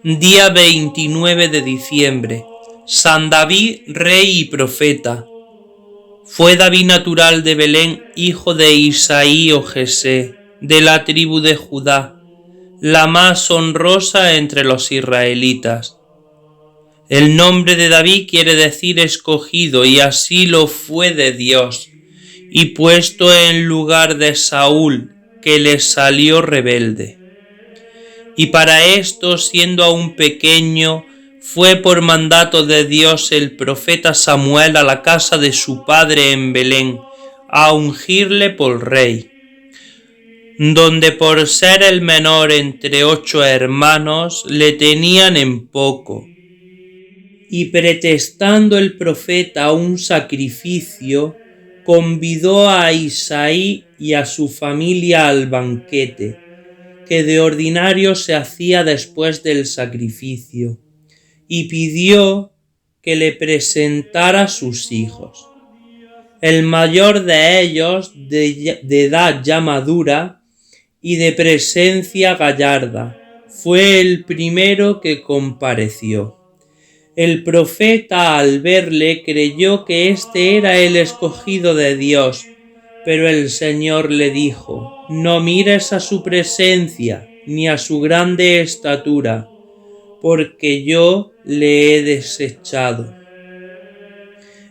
Día 29 de diciembre. San David, rey y profeta. Fue David natural de Belén, hijo de Isaí o Jesé, de la tribu de Judá, la más honrosa entre los israelitas. El nombre de David quiere decir escogido, y así lo fue de Dios, y puesto en lugar de Saúl, que le salió rebelde. Y para esto, siendo aún pequeño, fue por mandato de Dios el profeta Samuel a la casa de su padre en Belén, a ungirle por rey, donde por ser el menor entre 8 hermanos le tenían en poco. Y pretextando el profeta un sacrificio, convidó a Isaí y a su familia al banquete, que de ordinario se hacía después del sacrificio, y pidió que le presentara sus hijos. El mayor de ellos, de edad ya madura y de presencia gallarda, fue el primero que compareció. El profeta, al verle, creyó que éste era el escogido de Dios, pero el Señor le dijo: no mires a su presencia ni a su grande estatura, porque yo le he desechado.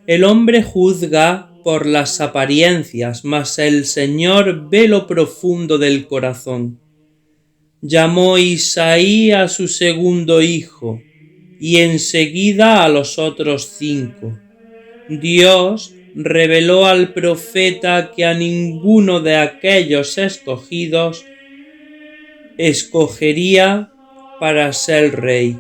El hombre juzga por las apariencias, mas el Señor ve lo profundo del corazón. Llamó Isaí a su segundo hijo, y enseguida a los otros 5. Dios reveló al profeta que a ninguno de aquellos escogidos escogería para ser rey.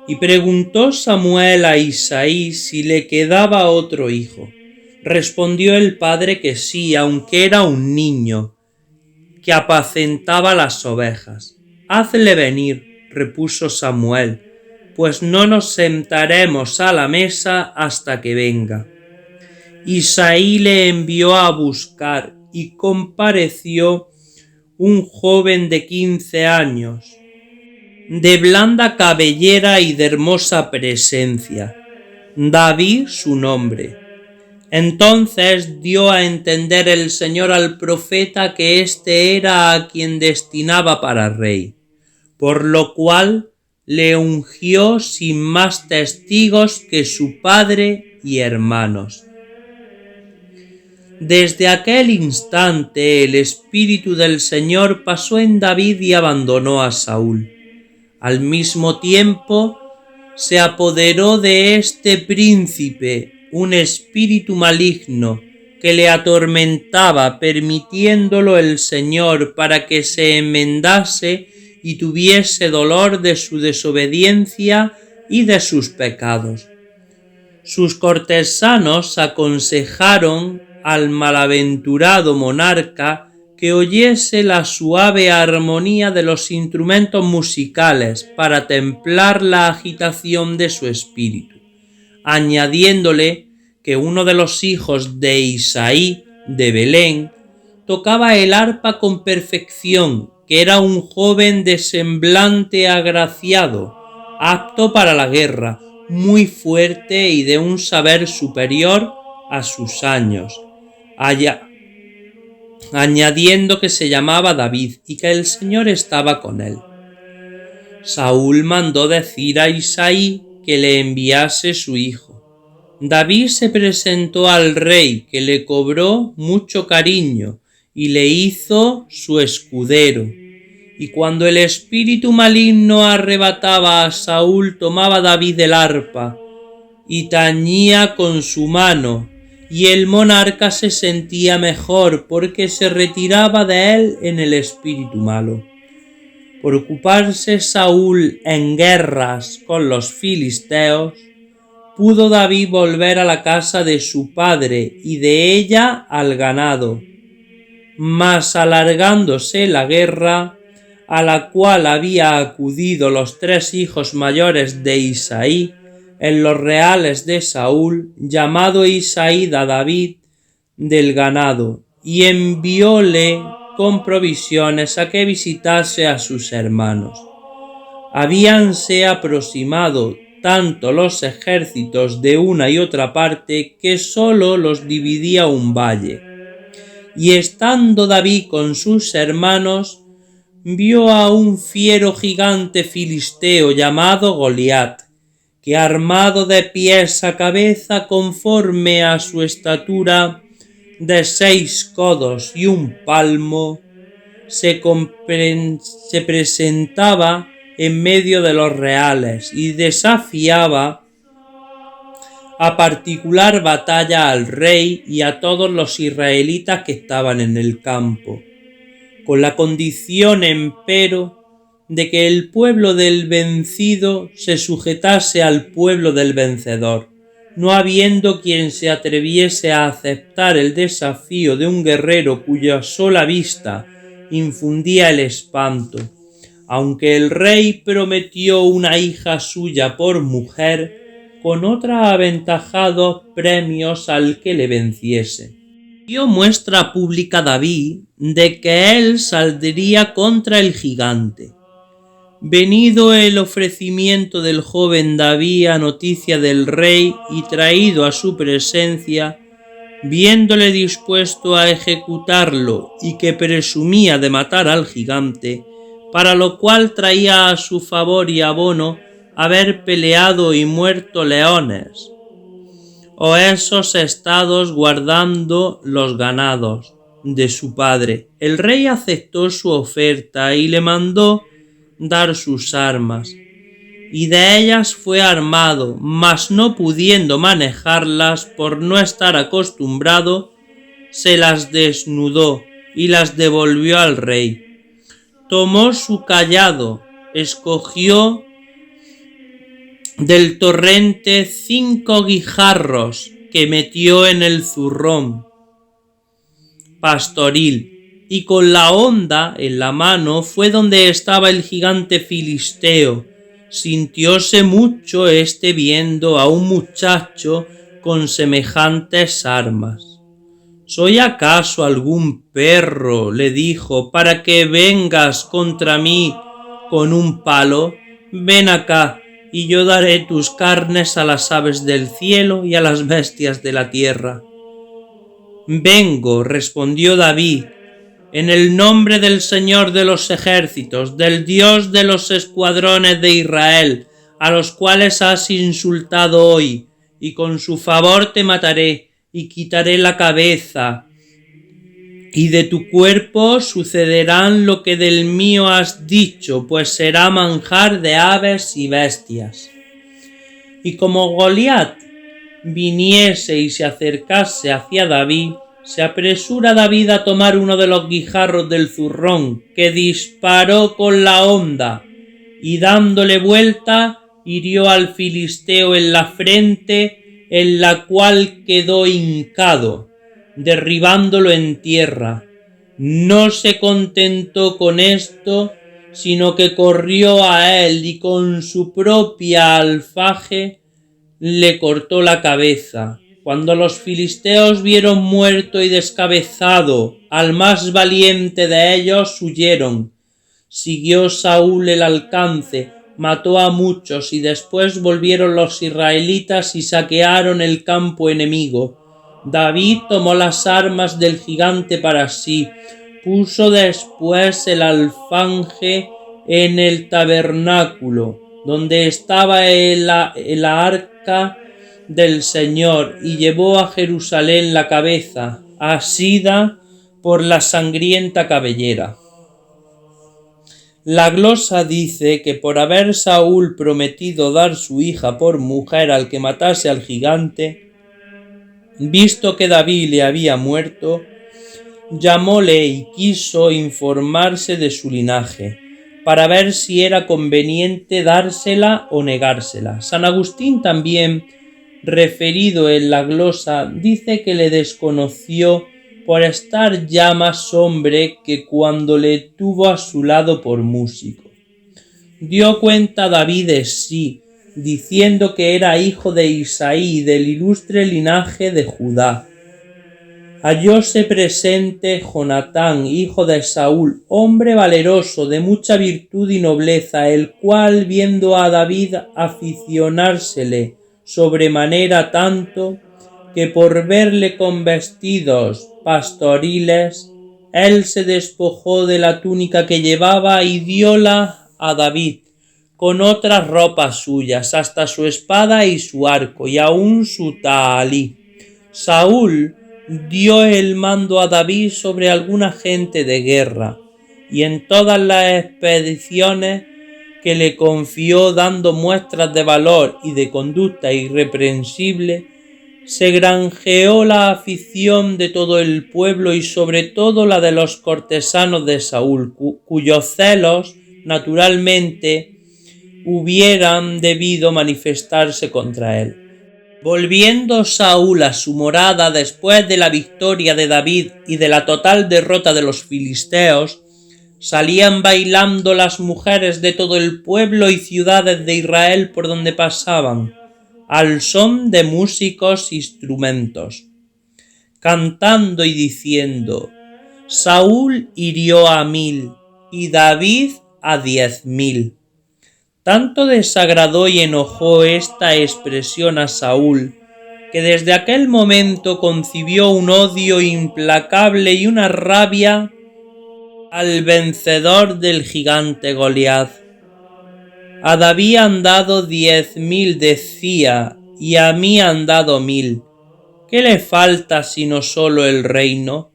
Y preguntó Samuel a Isaí si le quedaba otro hijo. Respondió el padre que sí, aunque era un niño, que apacentaba las ovejas. Hazle venir, repuso Samuel, pues no nos sentaremos a la mesa hasta que venga. Isaí le envió a buscar, y compareció un joven de 15 años, de blanda cabellera y de hermosa presencia, David su nombre. Entonces dio a entender el Señor al profeta que éste era a quien destinaba para rey, por lo cual le ungió sin más testigos que su padre y hermanos. Desde aquel instante el Espíritu del Señor pasó en David y abandonó a Saúl. Al mismo tiempo se apoderó de este príncipe un espíritu maligno que le atormentaba, permitiéndolo el Señor para que se enmendase y tuviese dolor de su desobediencia y de sus pecados. Sus cortesanos aconsejaron al malaventurado monarca que oyese la suave armonía de los instrumentos musicales para templar la agitación de su espíritu, añadiéndole que uno de los hijos de Isaí de Belén tocaba el arpa con perfección, que era un joven de semblante agraciado, apto para la guerra, muy fuerte y de un saber superior a sus años, añadiendo que se llamaba David y que el Señor estaba con él. Saúl mandó decir a Isaí que le enviase su hijo. David se presentó al rey, que le cobró mucho cariño y le hizo su escudero. Y cuando el espíritu maligno arrebataba a Saúl, tomaba David el arpa y tañía con su mano, y el monarca se sentía mejor porque se retiraba de él en el espíritu malo. Por ocuparse Saúl en guerras con los filisteos, pudo David volver a la casa de su padre y de ella al ganado. Mas alargándose la guerra, a la cual había acudido los 3 hijos mayores de Isaí, en los reales de Saúl, llamado Isaí a David del ganado, y envióle con provisiones a que visitase a sus hermanos. Habíanse aproximado tanto los ejércitos de una y otra parte que sólo los dividía un valle. Y estando David con sus hermanos, vio a un fiero gigante filisteo llamado Goliat, que armado de pies a cabeza conforme a su estatura de 6 codos y un palmo, se presentaba en medio de los reales y desafiaba a particular batalla al rey y a todos los israelitas que estaban en el campo, con la condición, empero, de que el pueblo del vencido se sujetase al pueblo del vencedor, no habiendo quien se atreviese a aceptar el desafío de un guerrero cuya sola vista infundía el espanto, aunque el rey prometió una hija suya por mujer, con otra aventajados premios al que le venciese. Dio muestra pública David de que él saldría contra el gigante. Venido el ofrecimiento del joven David a noticia del rey y traído a su presencia, viéndole dispuesto a ejecutarlo y que presumía de matar al gigante, para lo cual traía a su favor y abono haber peleado y muerto leones, o esos estados guardando los ganados de su padre. El rey aceptó su oferta y le mandó dar sus armas, y de ellas fue armado, mas no pudiendo manejarlas por no estar acostumbrado, se las desnudó y las devolvió al rey. Tomó su cayado, escogió del torrente 5 guijarros que metió en el zurrón pastoril, y con la honda en la mano fue donde estaba el gigante filisteo. Sintióse mucho viendo a un muchacho con semejantes armas. ¿Soy acaso algún perro?, le dijo, para que vengas contra mí con un palo. Ven acá, y yo daré tus carnes a las aves del cielo y a las bestias de la tierra. Vengo, respondió David, en el nombre del Señor de los ejércitos, del Dios de los escuadrones de Israel, a los cuales has insultado hoy, y con su favor te mataré, y quitaré la cabeza, y de tu cuerpo sucederán lo que del mío has dicho, pues será manjar de aves y bestias. Y como Goliat viniese y se acercase hacia David, se apresura David a tomar uno de los guijarros del zurrón, que disparó con la honda, y dándole vuelta, hirió al filisteo en la frente, en la cual quedó hincado, derribándolo en tierra. No se contentó con esto, sino que corrió a él y con su propia alfaje le cortó la cabeza. Cuando los filisteos vieron muerto y descabezado al más valiente de ellos, huyeron. Siguió Saúl el alcance, mató a muchos, y después volvieron los israelitas y saquearon el campo enemigo. David tomó las armas del gigante para sí, puso después el alfanje en el tabernáculo, donde estaba el arca del Señor, y llevó a Jerusalén la cabeza, asida por la sangrienta cabellera. La glosa dice que por haber Saúl prometido dar su hija por mujer al que matase al gigante, visto que David le había muerto, llamóle y quiso informarse de su linaje, para ver si era conveniente dársela o negársela. San Agustín también, referido en la glosa, dice que le desconoció por estar ya más hombre que cuando le tuvo a su lado por músico. Dio cuenta David de sí, diciendo que era hijo de Isaí, del ilustre linaje de Judá. hallóse presente Jonatán, hijo de Saúl, hombre valeroso, de mucha virtud y nobleza, el cual, viendo a David aficionársele sobremanera tanto, que por verle con vestidos pastoriles, él se despojó de la túnica que llevaba y dióla a David, con otras ropas suyas, hasta su espada y su arco, y aun su tahalí. Saúl dio el mando a David sobre alguna gente de guerra, y en todas las expediciones que le confió, dando muestras de valor y de conducta irreprensible, se granjeó la afición de todo el pueblo y sobre todo la de los cortesanos de Saúl, cuyos celos, naturalmente, hubieran debido manifestarse contra él. Volviendo Saúl a su morada después de la victoria de David y de la total derrota de los filisteos, salían bailando las mujeres de todo el pueblo y ciudades de Israel por donde pasaban, al son de músicos e instrumentos, cantando y diciendo: Saúl hirió a 1000 y David a 10.000. Tanto desagradó y enojó esta expresión a Saúl, que desde aquel momento concibió un odio implacable y una rabia al vencedor del gigante Goliat. A David han dado 10.000, decía, y a mí han dado 1000. ¿Qué le falta sino solo el reino?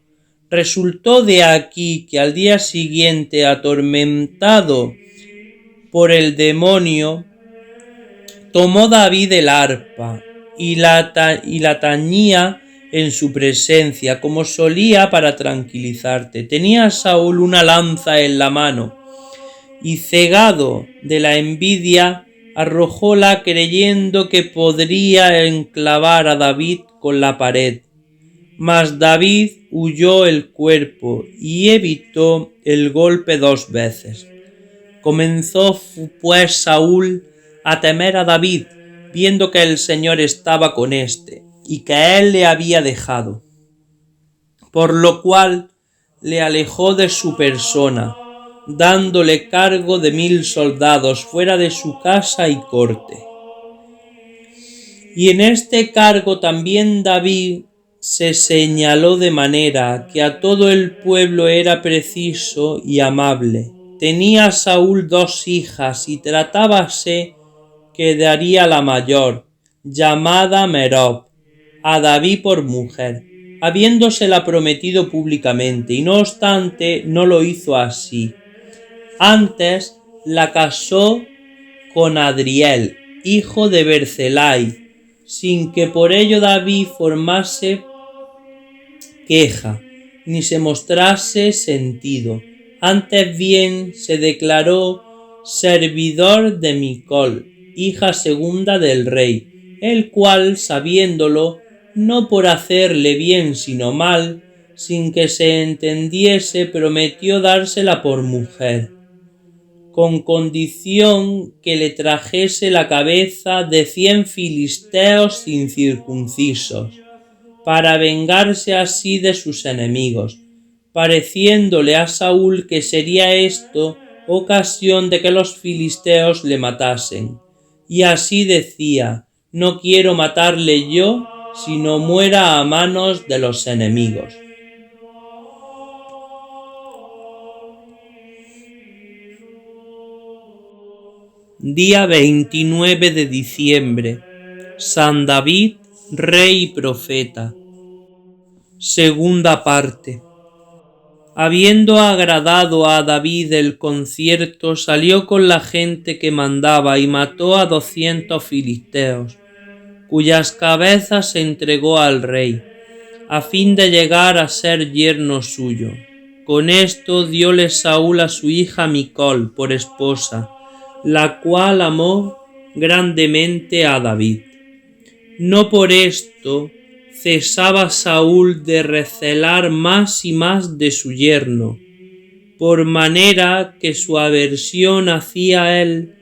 Resultó de aquí que al día siguiente, atormentado por el demonio, tomó David el arpa y la tañía en su presencia, como solía para tranquilizarte. Tenía Saúl una lanza en la mano, y cegado de la envidia, arrojóla creyendo que podría enclavar a David con la pared. Mas David huyó el cuerpo y evitó el golpe 2 veces. Comenzó pues Saúl a temer a David, viendo que el Señor estaba con éste, y que él le había dejado, por lo cual le alejó de su persona, dándole cargo de 1000 soldados fuera de su casa y corte. Y en este cargo también David se señaló de manera que a todo el pueblo era preciso y amable. Tenía Saúl 2 hijas y tratábase que daría la mayor, llamada Merob, a David por mujer, habiéndosela prometido públicamente, y no obstante no lo hizo así. Antes la casó con Adriel, hijo de Berzellai, sin que por ello David formase queja, ni se mostrase sentido. Antes bien se declaró servidor de Micol, hija segunda del rey, el cual, sabiéndolo, no por hacerle bien sino mal, sin que se entendiese, prometió dársela por mujer, con condición que le trajese la cabeza de 100 filisteos incircuncisos, para vengarse así de sus enemigos, pareciéndole a Saúl que sería esto ocasión de que los filisteos le matasen. Y así decía: no quiero matarle yo, sino muera a manos de los enemigos. Día 29 de diciembre. San David, rey y profeta. Segunda parte. Habiendo agradado a David el concierto, salió con la gente que mandaba y mató a 200 filisteos, cuyas cabezas se entregó al rey, a fin de llegar a ser yerno suyo. Con esto dióle Saúl a su hija Micol por esposa, la cual amó grandemente a David. No por esto cesaba Saúl de recelar más y más de su yerno, por manera que su aversión hacia él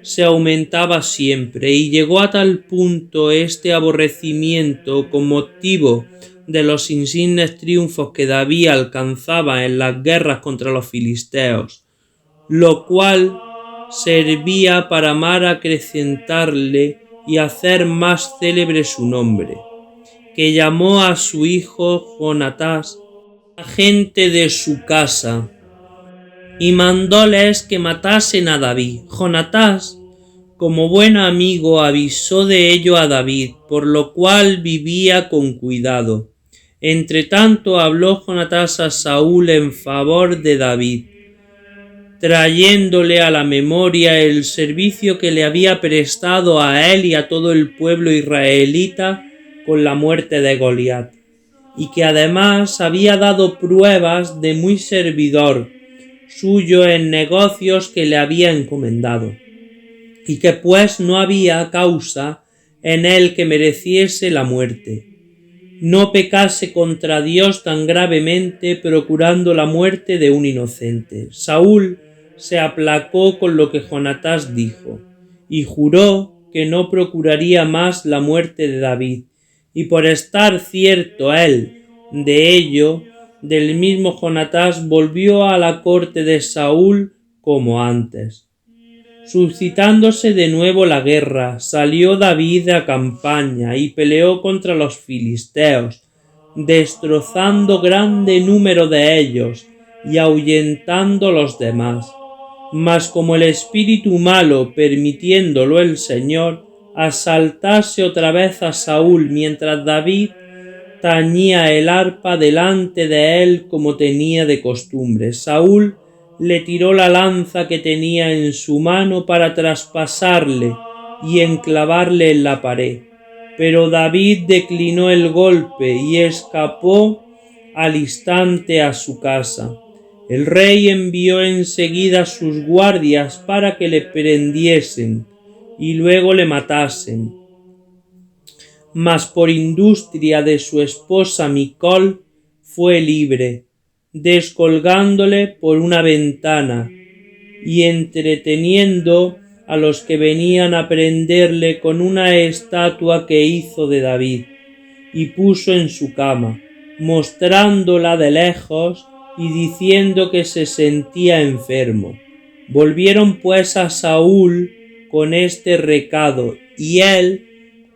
se aumentaba siempre, y llegó a tal punto este aborrecimiento con motivo de los insignes triunfos que David alcanzaba en las guerras contra los filisteos, lo cual servía para más acrecentarle y hacer más célebre su nombre, que llamó a su hijo Jonatás, a gente de su casa, y mandóles que matasen a David. Jonatás, como buen amigo, avisó de ello a David, por lo cual vivía con cuidado. Entretanto habló Jonatás a Saúl en favor de David, trayéndole a la memoria el servicio que le había prestado a él y a todo el pueblo israelita con la muerte de Goliat, y que además había dado pruebas de muy servidor suyo en negocios que le había encomendado, y que pues no había causa en él que mereciese la muerte, no pecase contra Dios tan gravemente procurando la muerte de un inocente. Saúl se aplacó con lo que Jonatás dijo, y juró que no procuraría más la muerte de David, y por estar cierto él de ello, del mismo Jonatás volvió a la corte de Saúl como antes. Suscitándose de nuevo la guerra, salió David a campaña y peleó contra los filisteos, destrozando grande número de ellos y ahuyentando los demás. Mas como el espíritu malo, permitiéndolo el Señor, asaltase otra vez a Saúl mientras David tañía el arpa delante de él como tenía de costumbre. Saúl le tiró la lanza que tenía en su mano para traspasarle y enclavarle en la pared. Pero David declinó el golpe y escapó al instante a su casa. El rey envió enseguida sus guardias para que le prendiesen y luego le matasen. Mas por industria de su esposa Micol fue libre, descolgándole por una ventana y entreteniendo a los que venían a prenderle con una estatua que hizo de David, y puso en su cama, mostrándola de lejos y diciendo que se sentía enfermo. Volvieron pues a Saúl con este recado, y él,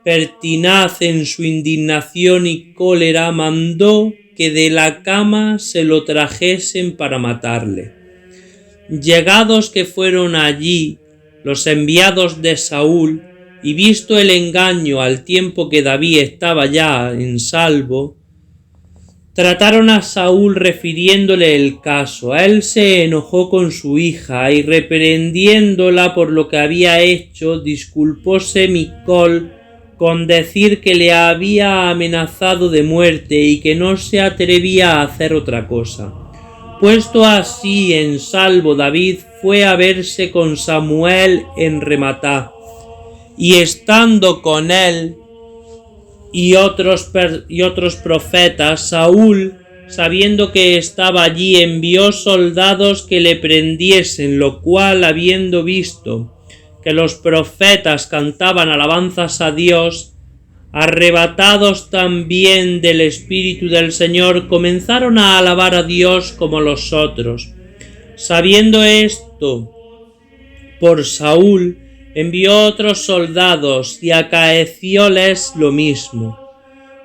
pertinaz en su indignación y cólera, mandó que de la cama se lo trajesen para matarle. Llegados que fueron allí los enviados de Saúl, y visto el engaño al tiempo que David estaba ya en salvo, trataron a Saúl refiriéndole el caso. Él se enojó con su hija y reprendiéndola por lo que había hecho, disculpóse Micol con decir que le había amenazado de muerte y que no se atrevía a hacer otra cosa. Puesto así en salvo, David fue a verse con Samuel en Rematá, y estando con él y otros profetas, Saúl, sabiendo que estaba allí, envió soldados que le prendiesen, lo cual, habiendo visto que los profetas cantaban alabanzas a Dios, arrebatados también del Espíritu del Señor, comenzaron a alabar a Dios como los otros. Sabiendo esto por Saúl, envió otros soldados y acaecióles lo mismo.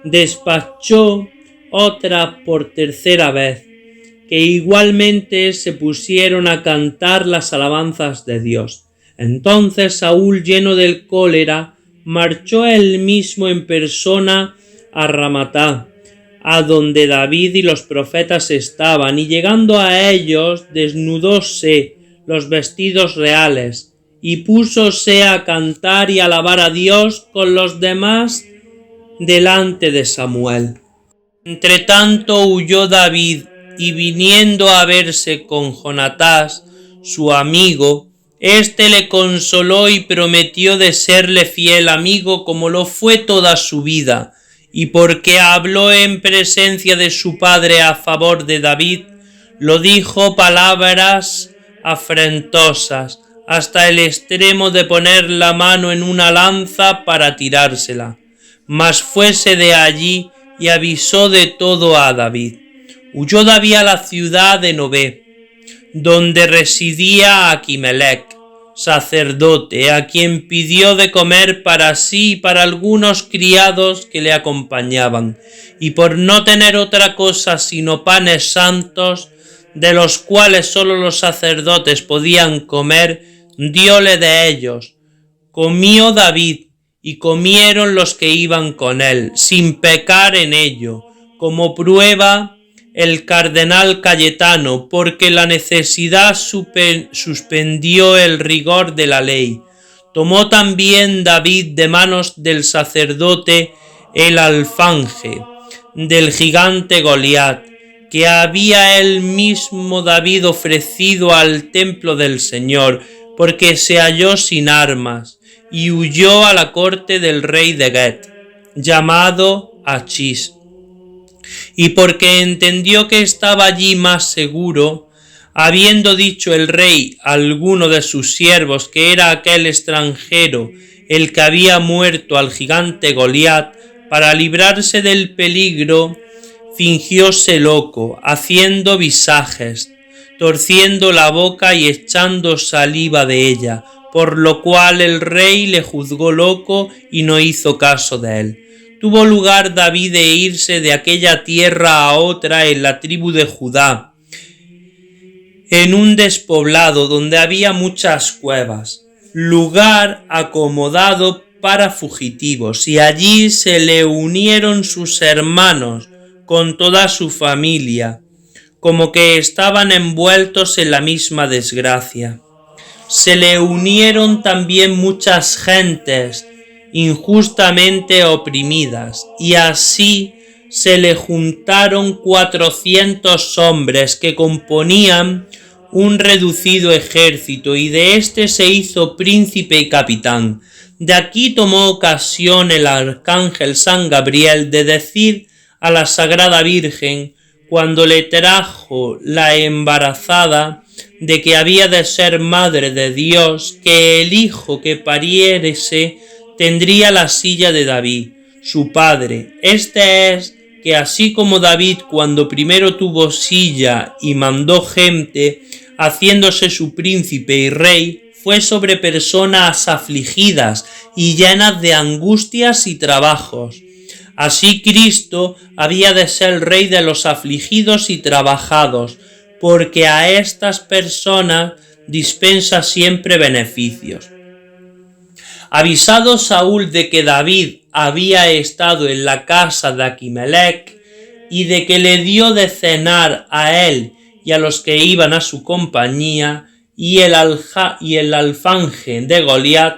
Despachó otra por tercera vez, que igualmente se pusieron a cantar las alabanzas de Dios. Entonces Saúl, lleno del cólera, marchó él mismo en persona a Ramatá, a donde David y los profetas estaban, y llegando a ellos desnudóse los vestidos reales, y púsose a cantar y alabar a Dios con los demás delante de Samuel. Entretanto huyó David, y viniendo a verse con Jonatás, su amigo, éste le consoló y prometió de serle fiel amigo como lo fue toda su vida, y porque habló en presencia de su padre a favor de David, lo dijo palabras afrentosas, hasta el extremo de poner la mano en una lanza para tirársela. Mas fuese de allí y avisó de todo a David. Huyó David a la ciudad de Nobé, donde residía Aquimelec, sacerdote, a quien pidió de comer para sí y para algunos criados que le acompañaban, y por no tener otra cosa sino panes santos, de los cuales sólo los sacerdotes podían comer, dióle de ellos. Comió David, y comieron los que iban con él, sin pecar en ello, como prueba el cardenal Cayetano, porque la necesidad suspendió el rigor de la ley. Tomó también David de manos del sacerdote el alfanje del gigante Goliat, que había él mismo David ofrecido al templo del Señor, porque se halló sin armas, y huyó a la corte del rey de Get, llamado Achís. Y porque entendió que estaba allí más seguro, habiendo dicho el rey a alguno de sus siervos que era aquel extranjero el que había muerto al gigante Goliat, para librarse del peligro, fingióse loco, haciendo visajes, torciendo la boca y echando saliva de ella, por lo cual el rey le juzgó loco y no hizo caso de él. Tuvo lugar David de irse de aquella tierra a otra en la tribu de Judá, en un despoblado donde había muchas cuevas, lugar acomodado para fugitivos, y allí se le unieron sus hermanos con toda su familia, como que estaban envueltos en la misma desgracia. Se le unieron también muchas gentes injustamente oprimidas, y así se le juntaron 400 hombres que componían un reducido ejército, y de éste se hizo príncipe y capitán. De aquí tomó ocasión el arcángel San Gabriel de decir a la Sagrada Virgen, cuando le trajo la embarazada de que había de ser madre de Dios, que el hijo que pariese tendría la silla de David, su padre. Este es que así como David cuando primero tuvo silla y mandó gente, haciéndose su príncipe y rey, fue sobre personas afligidas y llenas de angustias y trabajos. Así Cristo había de ser rey de los afligidos y trabajados, porque a estas personas dispensa siempre beneficios. Avisado Saúl de que David había estado en la casa de Aquimelec y de que le dio de cenar a él y a los que iban a su compañía, y el alfanje de Goliat,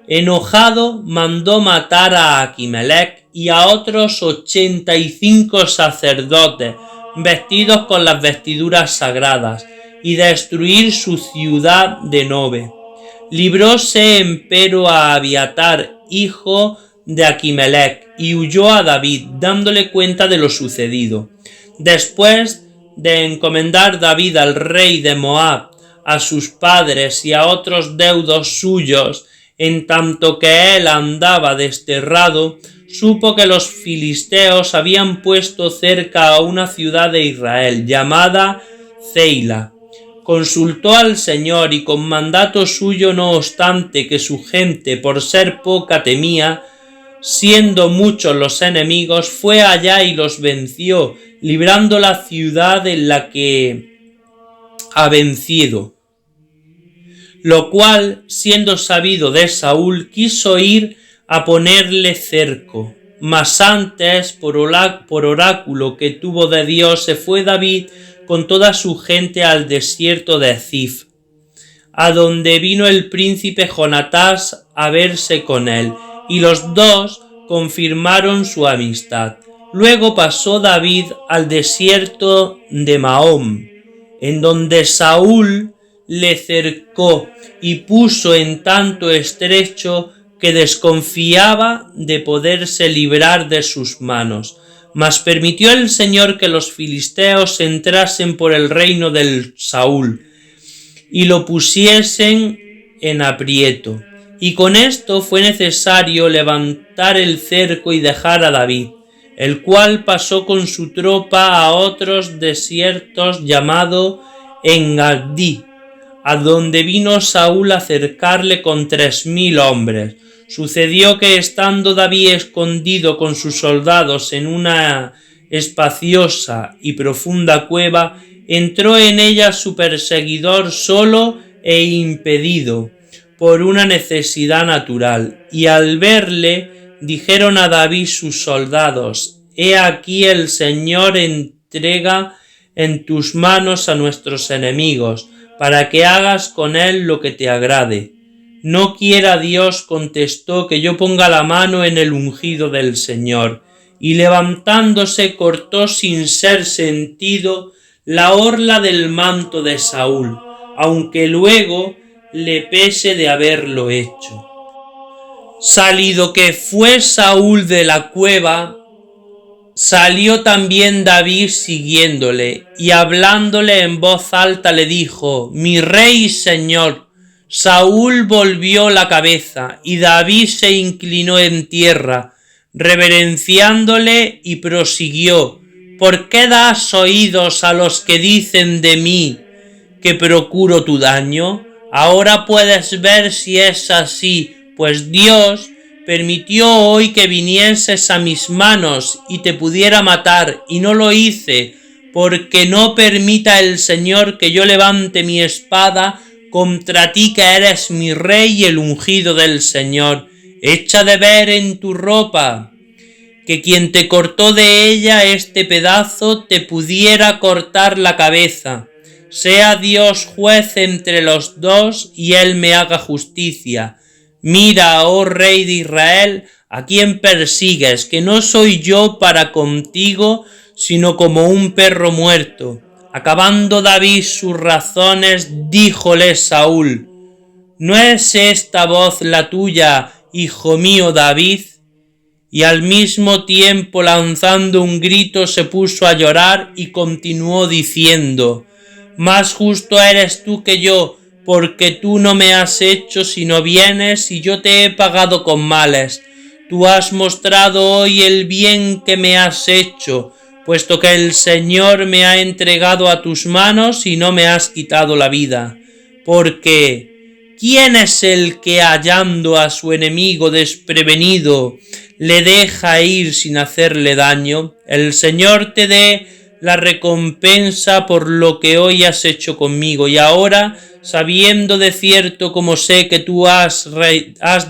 enojado mandó matar a Aquimelec y a otros 85 sacerdotes vestidos con las vestiduras sagradas, y destruir su ciudad de Nobe. Libróse empero a Abiatar, hijo de Aquimelec, y huyó a David, dándole cuenta de lo sucedido. Después de encomendar David al rey de Moab, a sus padres y a otros deudos suyos, en tanto que él andaba desterrado, supo que los filisteos habían puesto cerca a una ciudad de Israel, llamada Ceila. Consultó al Señor, y con mandato suyo, no obstante que su gente por ser poca temía, siendo muchos los enemigos, fue allá y los venció, librando la ciudad en la que ha vencido. Lo cual, siendo sabido de Saúl, quiso ir a ponerle cerco. Mas antes, por oráculo que tuvo de Dios, se fue David con toda su gente al desierto de Zif, a donde vino el príncipe Jonatás a verse con él, y los dos confirmaron su amistad. Luego pasó David al desierto de Mahón, en donde Saúl le cercó y puso en tanto estrecho que desconfiaba de poderse librar de sus manos. Mas permitió el Señor que los filisteos entrasen por el reino del Saúl y lo pusiesen en aprieto. Y con esto fue necesario levantar el cerco y dejar a David. el cual pasó con su tropa a otros desiertos llamado Engadi, a donde vino Saúl a cercarle con 3000 hombres. Sucedió que estando David escondido con sus soldados en una espaciosa y profunda cueva, entró en ella su perseguidor solo e impedido por una necesidad natural, y al verle dijeron a David sus soldados: «He aquí el Señor entrega en tus manos a nuestros enemigos, para que hagas con él lo que te agrade». «No quiera Dios», contestó, «que yo ponga la mano en el ungido del Señor». Y levantándose cortó sin ser sentido la orla del manto de Saúl, aunque luego le pese de haberlo hecho. Salido que fue Saúl de la cueva, salió también David siguiéndole, y hablándole en voz alta le dijo: «Mi rey y señor». Saúl volvió la cabeza, y David se inclinó en tierra, reverenciándole, y prosiguió: «¿Por qué das oídos a los que dicen de mí que procuro tu daño? Ahora puedes ver si es así, pues Dios permitió hoy que vinieses a mis manos y te pudiera matar, y no lo hice, porque no permita el Señor que yo levante mi espada contra ti, que eres mi rey y el ungido del Señor. Echa de ver en tu ropa, que quien te cortó de ella este pedazo te pudiera cortar la cabeza. Sea Dios juez entre los dos, y él me haga justicia. Mira, oh rey de Israel, a quien persigues, que no soy yo para contigo, sino como un perro muerto». Acabando David sus razones, díjole Saúl: «¿No es esta voz la tuya, hijo mío David?». Y al mismo tiempo, lanzando un grito, se puso a llorar y continuó diciendo: «Más justo eres tú que yo, porque tú no me has hecho sino bienes y yo te he pagado con males. Tú has mostrado hoy el bien que me has hecho, puesto que el Señor me ha entregado a tus manos y no me has quitado la vida. Porque ¿quién es el que, hallando a su enemigo desprevenido, le deja ir sin hacerle daño? El Señor te dé la recompensa por lo que hoy has hecho conmigo. Y ahora, sabiendo de cierto como sé que tú has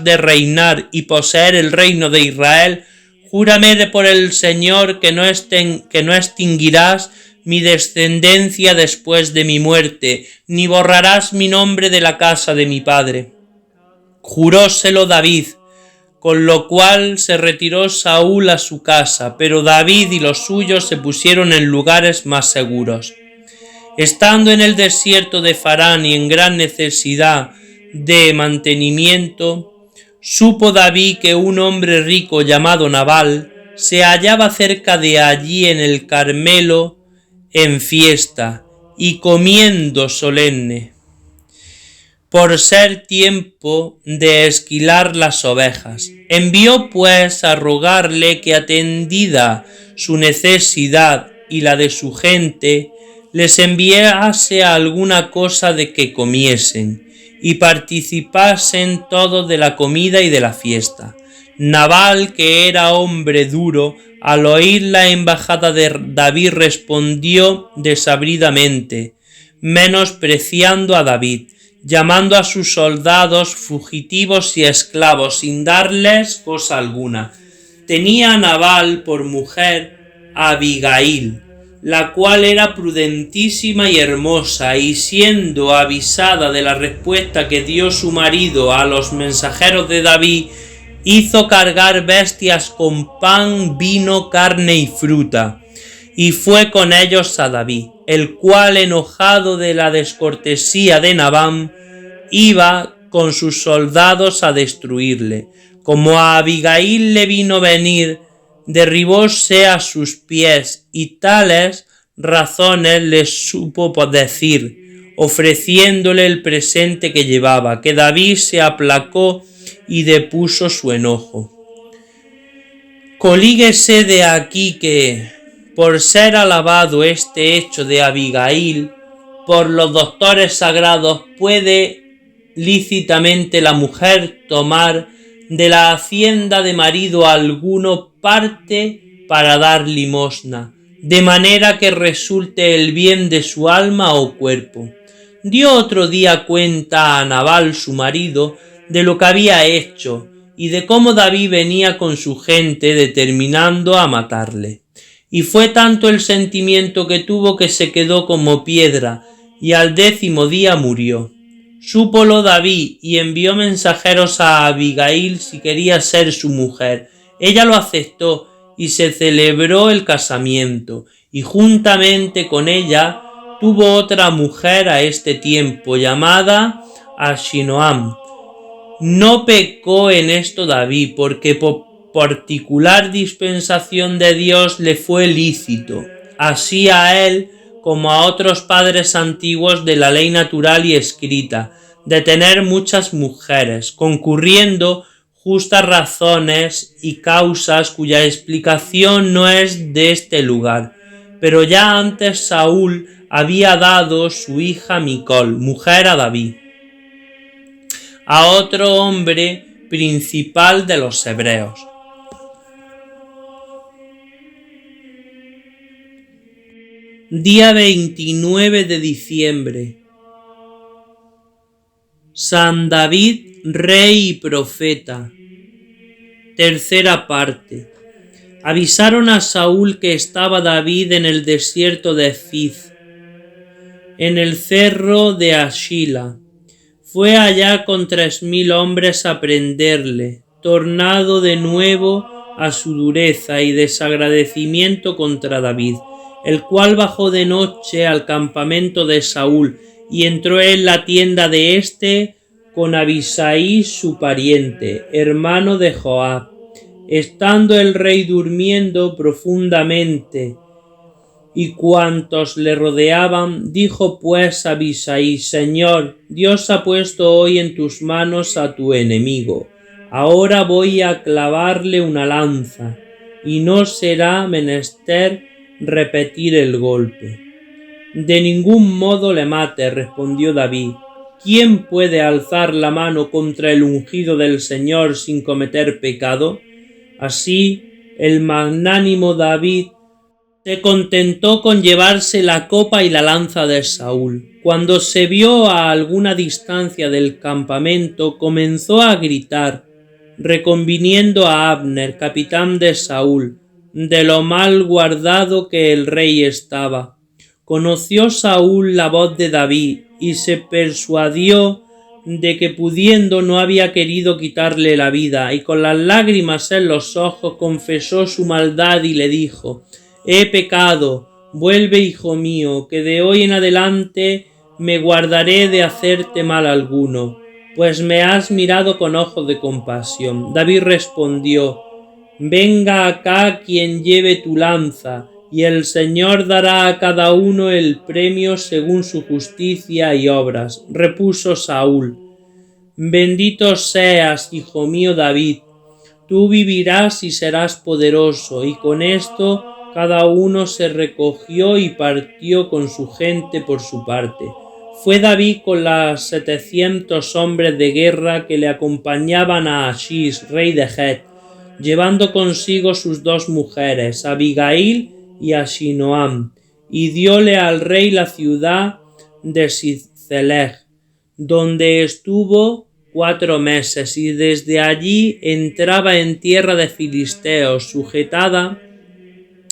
de reinar y poseer el reino de Israel, júrame por el Señor que no extinguirás mi descendencia después de mi muerte, ni borrarás mi nombre de la casa de mi padre». Juróselo David, con lo cual se retiró Saúl a su casa, pero David y los suyos se pusieron en lugares más seguros. Estando en el desierto de Farán y en gran necesidad de mantenimiento, supo David que un hombre rico llamado Nabal se hallaba cerca de allí en el Carmelo en fiesta y comiendo solemne, por ser tiempo de esquilar las ovejas. Envió pues a rogarle que, atendida su necesidad y la de su gente, les enviase alguna cosa de que comiesen y participasen todos de la comida y de la fiesta. Nabal, que era hombre duro, al oír la embajada de David respondió desabridamente, menospreciando a David, llamando a sus soldados fugitivos y esclavos sin darles cosa alguna. Tenía Nabal por mujer a Abigail, la cual era prudentísima y hermosa, y siendo avisada de la respuesta que dio su marido a los mensajeros de David, hizo cargar bestias con pan, vino, carne y fruta, y fue con ellos a David, el cual, enojado de la descortesía de Nabal, iba con sus soldados a destruirle. Como a Abigail le vino venir, derribóse a sus pies, y tales razones les supo decir, ofreciéndole el presente que llevaba, que David se aplacó y depuso su enojo. Colíguese de aquí que, por ser alabado este hecho de Abigail, por los doctores sagrados puede lícitamente la mujer tomar de la hacienda de marido alguno parte para dar limosna, de manera que resulte el bien de su alma o cuerpo. Dio otro día cuenta a Nabal su marido de lo que había hecho y de cómo David venía con su gente determinando a matarle. Y fue tanto el sentimiento que tuvo que se quedó como piedra, y al 10º día murió. Súpolo David y envió mensajeros a Abigail si quería ser su mujer. Ella lo aceptó y se celebró el casamiento, y juntamente con ella tuvo otra mujer a este tiempo llamada Ahinoam. No pecó en esto David, porque por particular dispensación de Dios le fue lícito, así a él como a otros padres antiguos de la ley natural y escrita, de tener muchas mujeres, concurriendo justas razones y causas cuya explicación no es de este lugar. Pero ya antes Saúl había dado su hija Micol, mujer a David, a otro hombre principal de los hebreos. Día 29 de diciembre. San David, rey y profeta. Tercera parte. Avisaron a Saúl que estaba David en el desierto de Ziz, en el cerro de Ashila. Fue allá con 3000 hombres a prenderle, tornado de nuevo a su dureza y desagradecimiento contra David, el cual bajó de noche al campamento de Saúl y entró en la tienda de éste con Abisai su pariente, hermano de Joab. Estando el rey durmiendo profundamente y cuantos le rodeaban, dijo pues Abisai: Señor, Dios ha puesto hoy en tus manos a tu enemigo. Ahora voy a clavarle una lanza, y no será menester repetir el golpe. De ningún modo le mate, respondió David. ¿Quién puede alzar la mano contra el ungido del Señor sin cometer pecado? Así, el magnánimo David se contentó con llevarse la copa y la lanza de Saúl. Cuando se vio a alguna distancia del campamento, comenzó a gritar, reconviniendo a Abner, capitán de Saúl, de lo mal guardado que el rey estaba. Conoció Saúl la voz de David y se persuadió de que pudiendo no había querido quitarle la vida, y con las lágrimas en los ojos confesó su maldad y le dijo: He pecado, vuelve, hijo mío, que de hoy en adelante me guardaré de hacerte mal alguno, pues me has mirado con ojos de compasión. David respondió: Venga acá quien lleve tu lanza, y el Señor dará a cada uno el premio según su justicia y obras. Repuso Saúl: Bendito seas, hijo mío David, tú vivirás y serás poderoso. Y con esto cada uno se recogió y partió con su gente por su parte. Fue David con las 700 hombres de guerra que le acompañaban a Achís, rey de Het, llevando consigo sus 2 mujeres, Abigail y Ahinoam, y dióle al rey la ciudad de Sizeleg, donde estuvo 4 meses, y desde allí entraba en tierra de filisteos, sujetada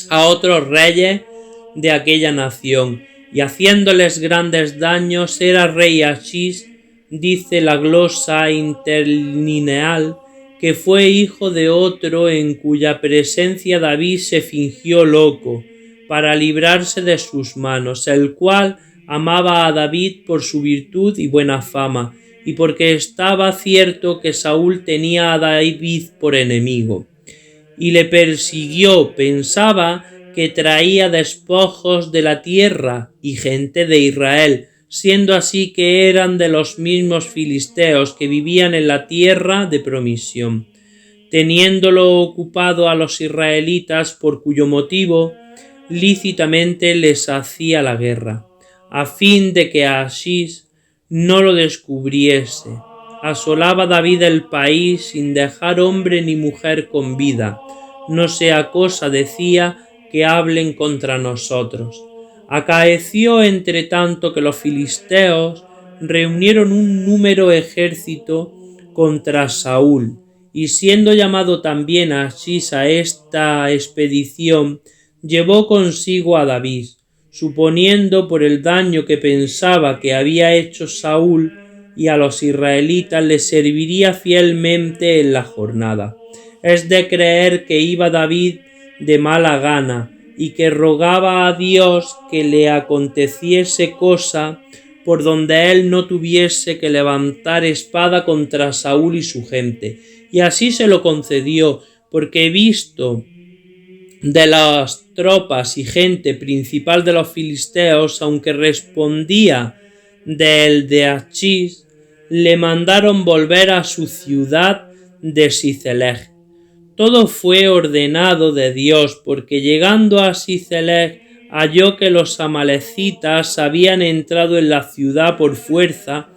a otros reyes de aquella nación, y haciéndoles grandes daños. Era rey Achís, dice la glosa interlineal, que fue hijo de otro en cuya presencia David se fingió loco para librarse de sus manos, el cual amaba a David por su virtud y buena fama, y porque estaba cierto que Saúl tenía a David por enemigo, y le persiguió. Pensaba que traía despojos de la tierra y gente de Israel, siendo así que eran de los mismos filisteos que vivían en la tierra de promisión. teniéndolo ocupado a los israelitas, por cuyo motivo lícitamente les hacía la guerra, a fin de que Achís no lo descubriese. Asolaba David el país sin dejar hombre ni mujer con vida, no sea cosa, decía, que hablen contra nosotros. Acaeció entre tanto que los filisteos reunieron un número ejército contra Saúl, y siendo llamado también Achís a esta expedición, llevó consigo a David, suponiendo por el daño que pensaba que había hecho Saúl y a los israelitas les serviría fielmente en la jornada. Es de creer que iba David de mala gana y que rogaba a Dios que le aconteciese cosa por donde él no tuviese que levantar espada contra Saúl y su gente. Y así se lo concedió, porque visto de las tropas y gente principal de los filisteos, aunque respondía del de Achís, le mandaron volver a su ciudad de Siceleg. Todo fue ordenado de Dios, porque llegando a Siceleg halló que los amalecitas habían entrado en la ciudad por fuerza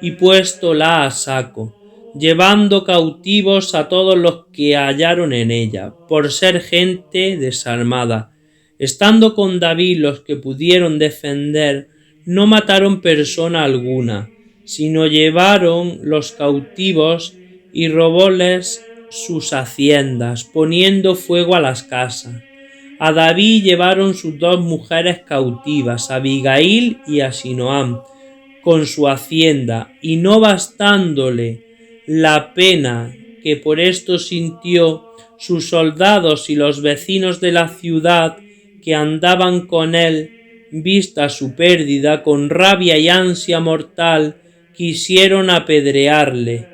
y puéstola a saco, llevando cautivos a todos los que hallaron en ella, por ser gente desarmada. Estando con David los que pudieron defender, no mataron persona alguna, sino llevaron los cautivos y robóles sus haciendas, poniendo fuego a las casas. A David llevaron sus 2 mujeres cautivas, Abigail y Ahinoam, con su hacienda, y no bastándole la pena que por esto sintió, sus soldados y los vecinos de la ciudad que andaban con él, vista su pérdida, con rabia y ansia mortal, quisieron apedrearle,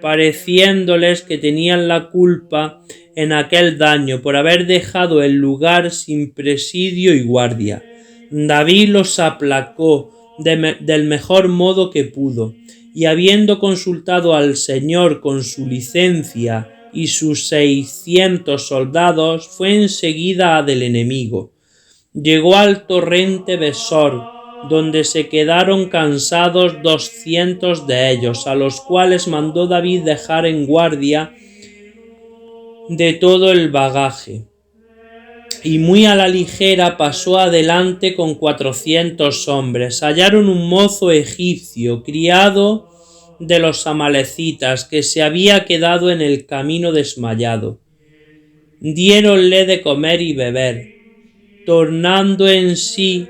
pareciéndoles que tenían la culpa en aquel daño por haber dejado el lugar sin presidio y guardia. David los aplacó del mejor modo que pudo, y habiendo consultado al Señor con su licencia y sus 600 soldados, fue enseguida del enemigo. Llegó al torrente Besor, donde se quedaron cansados 200 de ellos, a los cuales mandó David dejar en guardia de todo el bagaje, y muy a la ligera pasó adelante con 400 hombres. Hallaron un mozo egipcio, criado de los amalecitas, que se había quedado en el camino desmayado. Diéronle de comer y beber. Tornando en sí,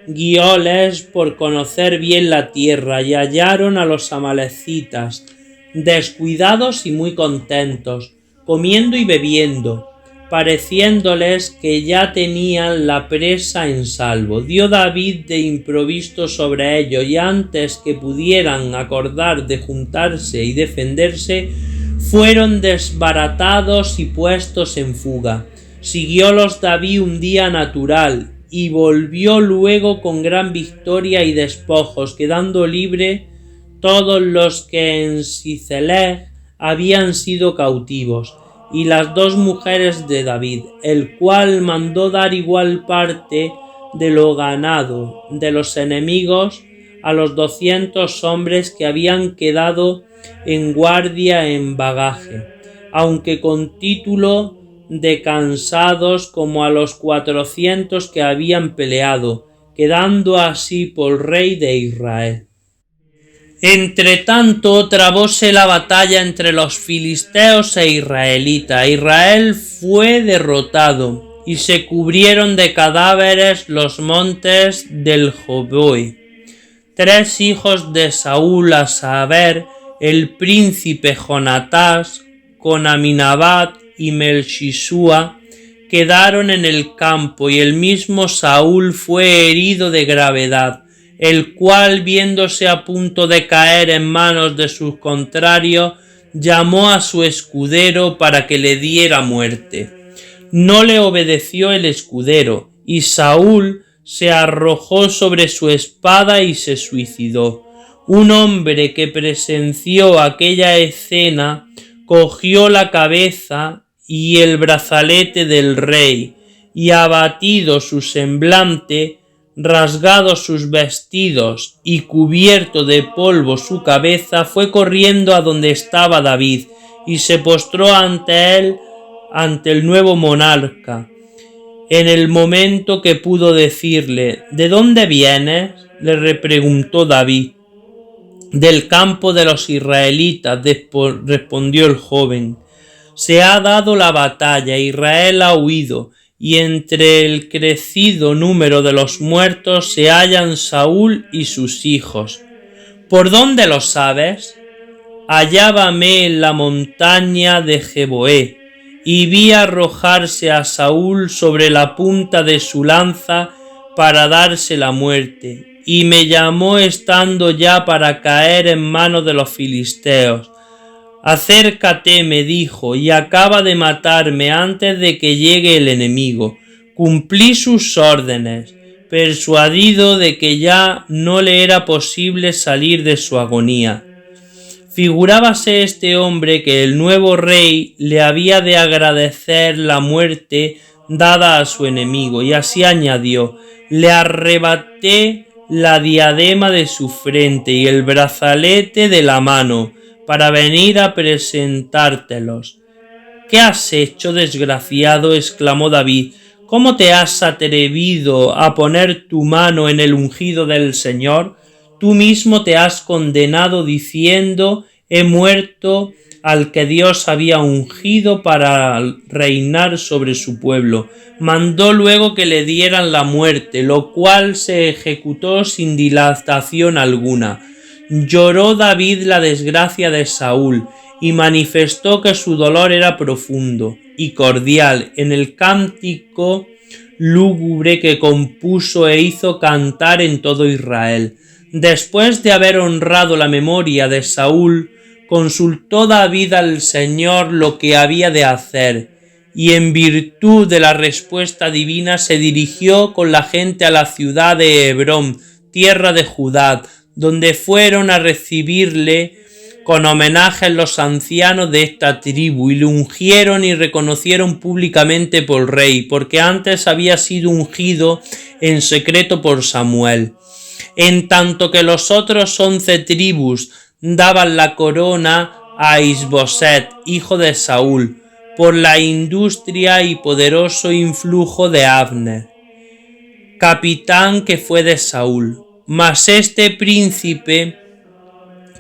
guióles por conocer bien la tierra, y hallaron a los amalecitas descuidados y muy contentos, comiendo y bebiendo, pareciéndoles que ya tenían la presa en salvo. Dio David de improviso sobre ellos, y antes que pudieran acordar de juntarse y defenderse, fueron desbaratados y puestos en fuga. Siguiólos David un día natural, y volvió luego con gran victoria y despojos, quedando libre todos los que en Siceleg habían sido cautivos, y las 2 mujeres de David, el cual mandó dar igual parte de lo ganado de los enemigos a los 200 hombres que habían quedado en guardia en bagaje, aunque con título de cansados, como a los 400 que habían peleado, quedando así por rey de Israel. Entretanto, trabóse la batalla entre los filisteos e israelitas. Israel fue derrotado, y se cubrieron de cadáveres los montes del Joboi. 3 hijos de Saúl, a saber, el príncipe Jonatás, con Aminadab y Melchishua, quedaron en el campo, y el mismo Saúl fue herido de gravedad, el cual, viéndose a punto de caer en manos de sus contrarios, llamó a su escudero para que le diera muerte. No le obedeció el escudero, y Saúl se arrojó sobre su espada y se suicidó. Un hombre que presenció aquella escena cogió la cabeza y el brazalete del rey, y abatido su semblante, rasgados sus vestidos y cubierto de polvo su cabeza, fue corriendo a donde estaba David, y se postró ante él, ante el nuevo monarca. En el momento que pudo decirle: ¿De dónde vienes?, le preguntó David. Del campo de los israelitas, respondió el joven. Se ha dado la batalla, Israel ha huido, y entre el crecido número de los muertos se hallan Saúl y sus hijos. ¿Por dónde lo sabes? Hallábame en la montaña de Jeboé, y vi arrojarse a Saúl sobre la punta de su lanza para darse la muerte, y me llamó estando ya para caer en manos de los filisteos. Acércate, me dijo, y acaba de matarme antes de que llegue el enemigo. Cumplí sus órdenes, persuadido de que ya no le era posible salir de su agonía. Figurábase este hombre que el nuevo rey le había de agradecer la muerte dada a su enemigo, y así añadió: le arrebaté la diadema de su frente y el brazalete de la mano, para venir a presentártelos. ¿Qué has hecho, desgraciado?, exclamó David. ¿Cómo te has atrevido a poner tu mano en el ungido del Señor? Tú mismo te has condenado diciendo: he muerto al que Dios había ungido para reinar sobre su pueblo. Mandó luego que le dieran la muerte, lo cual se ejecutó sin dilatación alguna. Lloró David la desgracia de Saúl y manifestó que su dolor era profundo y cordial en el cántico lúgubre que compuso e hizo cantar en todo Israel. Después de haber honrado la memoria de Saúl, consultó David al Señor lo que había de hacer, y en virtud de la respuesta divina se dirigió con la gente a la ciudad de Hebrón, tierra de Judá, donde fueron a recibirle con homenajes los ancianos de esta tribu, y le ungieron y reconocieron públicamente por rey, porque antes había sido ungido en secreto por Samuel. En tanto que los otros 11 tribus daban la corona a Isboset, hijo de Saúl, por la industria y poderoso influjo de Abner, capitán que fue de Saúl. Mas este príncipe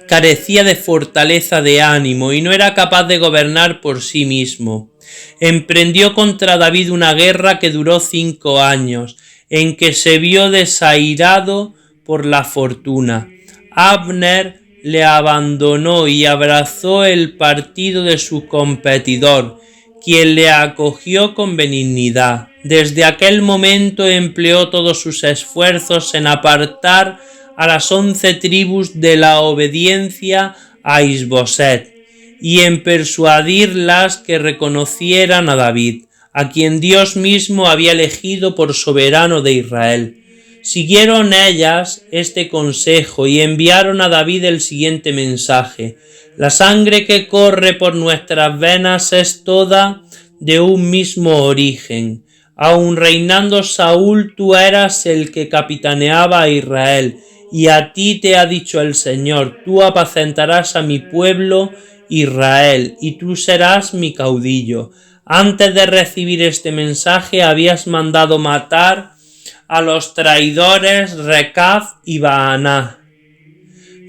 carecía de fortaleza de ánimo y no era capaz de gobernar por sí mismo. Emprendió contra David una guerra que duró 5 años, en que se vio desairado por la fortuna. Abner le abandonó y abrazó el partido de su competidor, quien le acogió con benignidad. Desde aquel momento empleó todos sus esfuerzos en apartar a las 11 tribus de la obediencia a Isboset y en persuadirlas que reconocieran a David, a quien Dios mismo había elegido por soberano de Israel. Siguieron ellas este consejo y enviaron a David el siguiente mensaje: la sangre que corre por nuestras venas es toda de un mismo origen. Aun reinando Saúl, tú eras el que capitaneaba a Israel, y a ti te ha dicho el Señor: tú apacentarás a mi pueblo Israel, y tú serás mi caudillo. Antes de recibir este mensaje habías mandado matar a los traidores Recab y Baaná,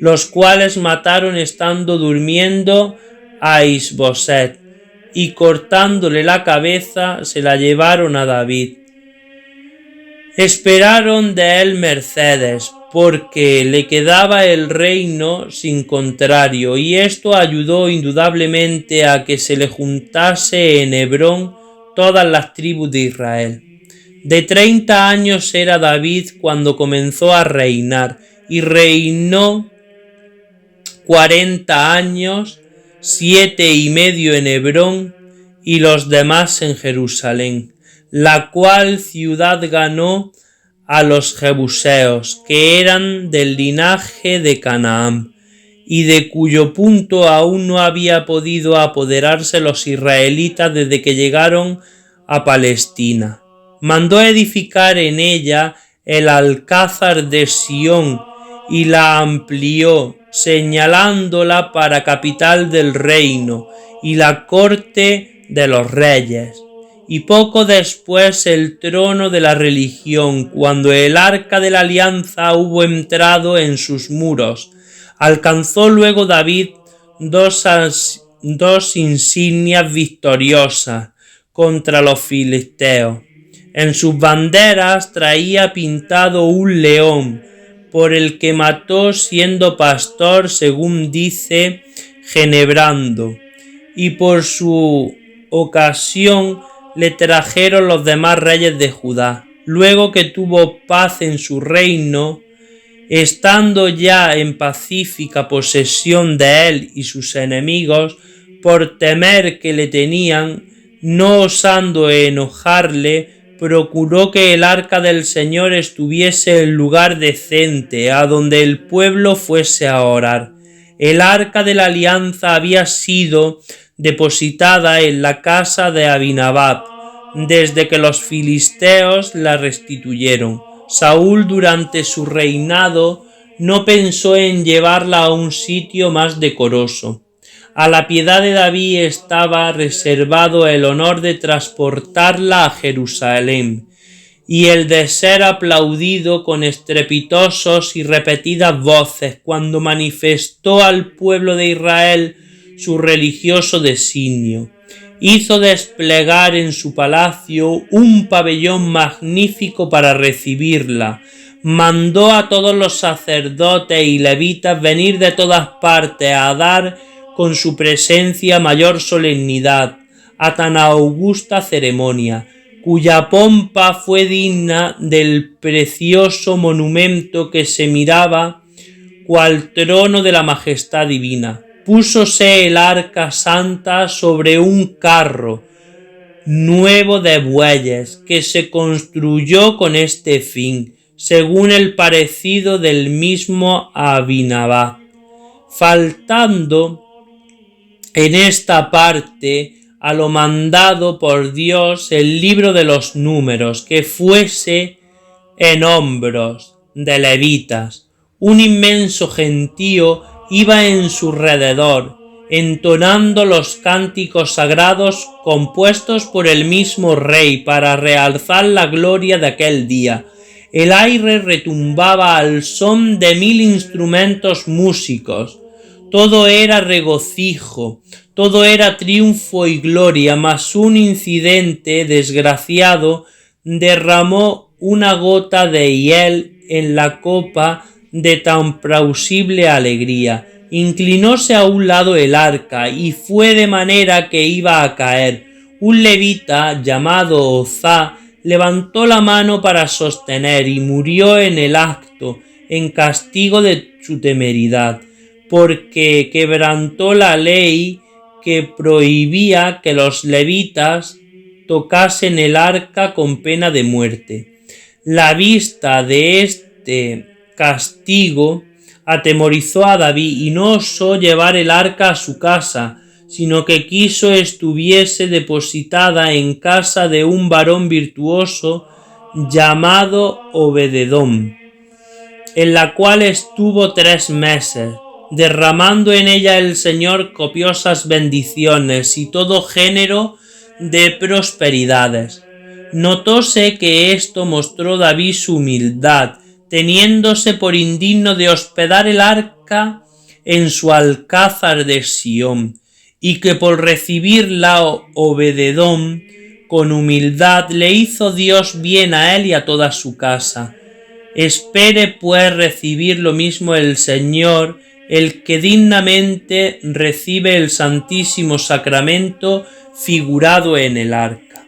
los cuales mataron estando durmiendo a Isboset, y cortándole la cabeza se la llevaron a David. Esperaron de él mercedes, porque le quedaba el reino sin contrario, y esto ayudó indudablemente a que se le juntase en Hebrón todas las tribus de Israel. De 30 años era David cuando comenzó a reinar, y reinó 40 años, 7 y medio en Hebrón, y los demás en Jerusalén, la cual ciudad ganó a los jebuseos, que eran del linaje de Canaán, y de cuyo punto aún no había podido apoderarse los israelitas desde que llegaron a Palestina. Mandó edificar en ella el alcázar de Sión y la amplió, señalándola para capital del reino y la corte de los reyes. Y poco después el trono de la religión, cuando el arca de la alianza hubo entrado en sus muros. Alcanzó luego David dos insignias victoriosas contra los filisteos. En sus banderas traía pintado un león, por el que mató siendo pastor, según dice Genebrando, y por su ocasión le trajeron los demás reyes de Judá. Luego que tuvo paz en su reino, estando ya en pacífica posesión de él y sus enemigos, por temer que le tenían, no osando enojarle, procuró que el arca del Señor estuviese en lugar decente, a donde el pueblo fuese a orar. El arca de la alianza había sido depositada en la casa de Abinadab, desde que los filisteos la restituyeron. Saúl, durante su reinado, no pensó en llevarla a un sitio más decoroso. A la piedad de David estaba reservado el honor de transportarla a Jerusalén y el de ser aplaudido con estrepitosos y repetidas voces cuando manifestó al pueblo de Israel su religioso designio. Hizo desplegar en su palacio un pabellón magnífico para recibirla. Mandó a todos los sacerdotes y levitas venir de todas partes a dar con su presencia mayor solemnidad a tan augusta ceremonia, cuya pompa fue digna del precioso monumento que se miraba cual trono de la majestad divina. Púsose el arca santa sobre un carro nuevo de bueyes, que se construyó con este fin, según el parecido del mismo Abinadab, faltando en esta parte a lo mandado por Dios el libro de los números, que fuese en hombros de levitas. Un inmenso gentío iba en su alrededor, entonando los cánticos sagrados compuestos por el mismo rey para realzar la gloria de aquel día. El aire retumbaba al son de 1000 instrumentos músicos. Todo era regocijo, todo era triunfo y gloria, mas un incidente desgraciado derramó una gota de hiel en la copa de tan plausible alegría. Inclinóse a un lado el arca y fue de manera que iba a caer. Un levita llamado Ozá levantó la mano para sostener y murió en el acto, en castigo de su temeridad, porque quebrantó la ley que prohibía que los levitas tocasen el arca con pena de muerte. La vista de este castigo atemorizó a David y no osó llevar el arca a su casa, sino que quiso estuviese depositada en casa de un varón virtuoso llamado Obededom, en la cual estuvo 3 meses, derramando en ella el Señor copiosas bendiciones y todo género de prosperidades. Notóse que esto mostró David su humildad, teniéndose por indigno de hospedar el arca en su alcázar de Sión, y que por recibirla Obededom con humildad le hizo Dios bien a él y a toda su casa. Espere pues recibir lo mismo el Señor, el que dignamente recibe el santísimo sacramento figurado en el arca.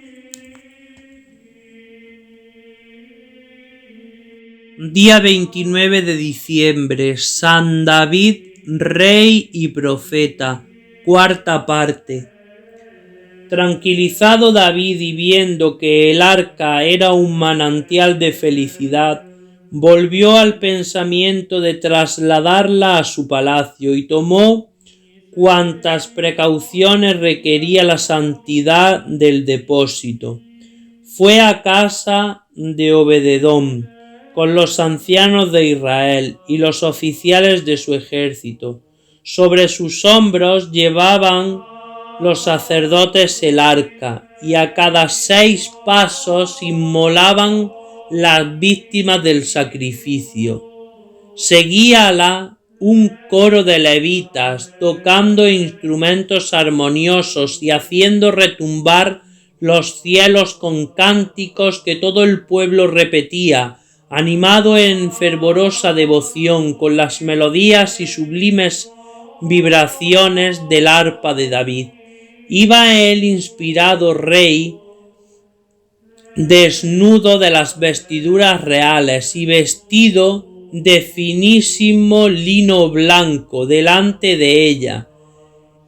Día 29 de diciembre, San David, rey y profeta, cuarta parte. Tranquilizado David y viendo que el arca era un manantial de felicidad, volvió al pensamiento de trasladarla a su palacio y tomó cuantas precauciones requería la santidad del depósito. Fue a casa de Obededom con los ancianos de Israel y los oficiales de su ejército. Sobre sus hombros llevaban los sacerdotes el arca, y a cada 6 pasos inmolaban las víctimas del sacrificio. Seguíala un coro de levitas tocando instrumentos armoniosos y haciendo retumbar los cielos con cánticos que todo el pueblo repetía, animado en fervorosa devoción con las melodías y sublimes vibraciones del arpa de David. Iba el inspirado rey desnudo de las vestiduras reales y vestido de finísimo lino blanco delante de ella,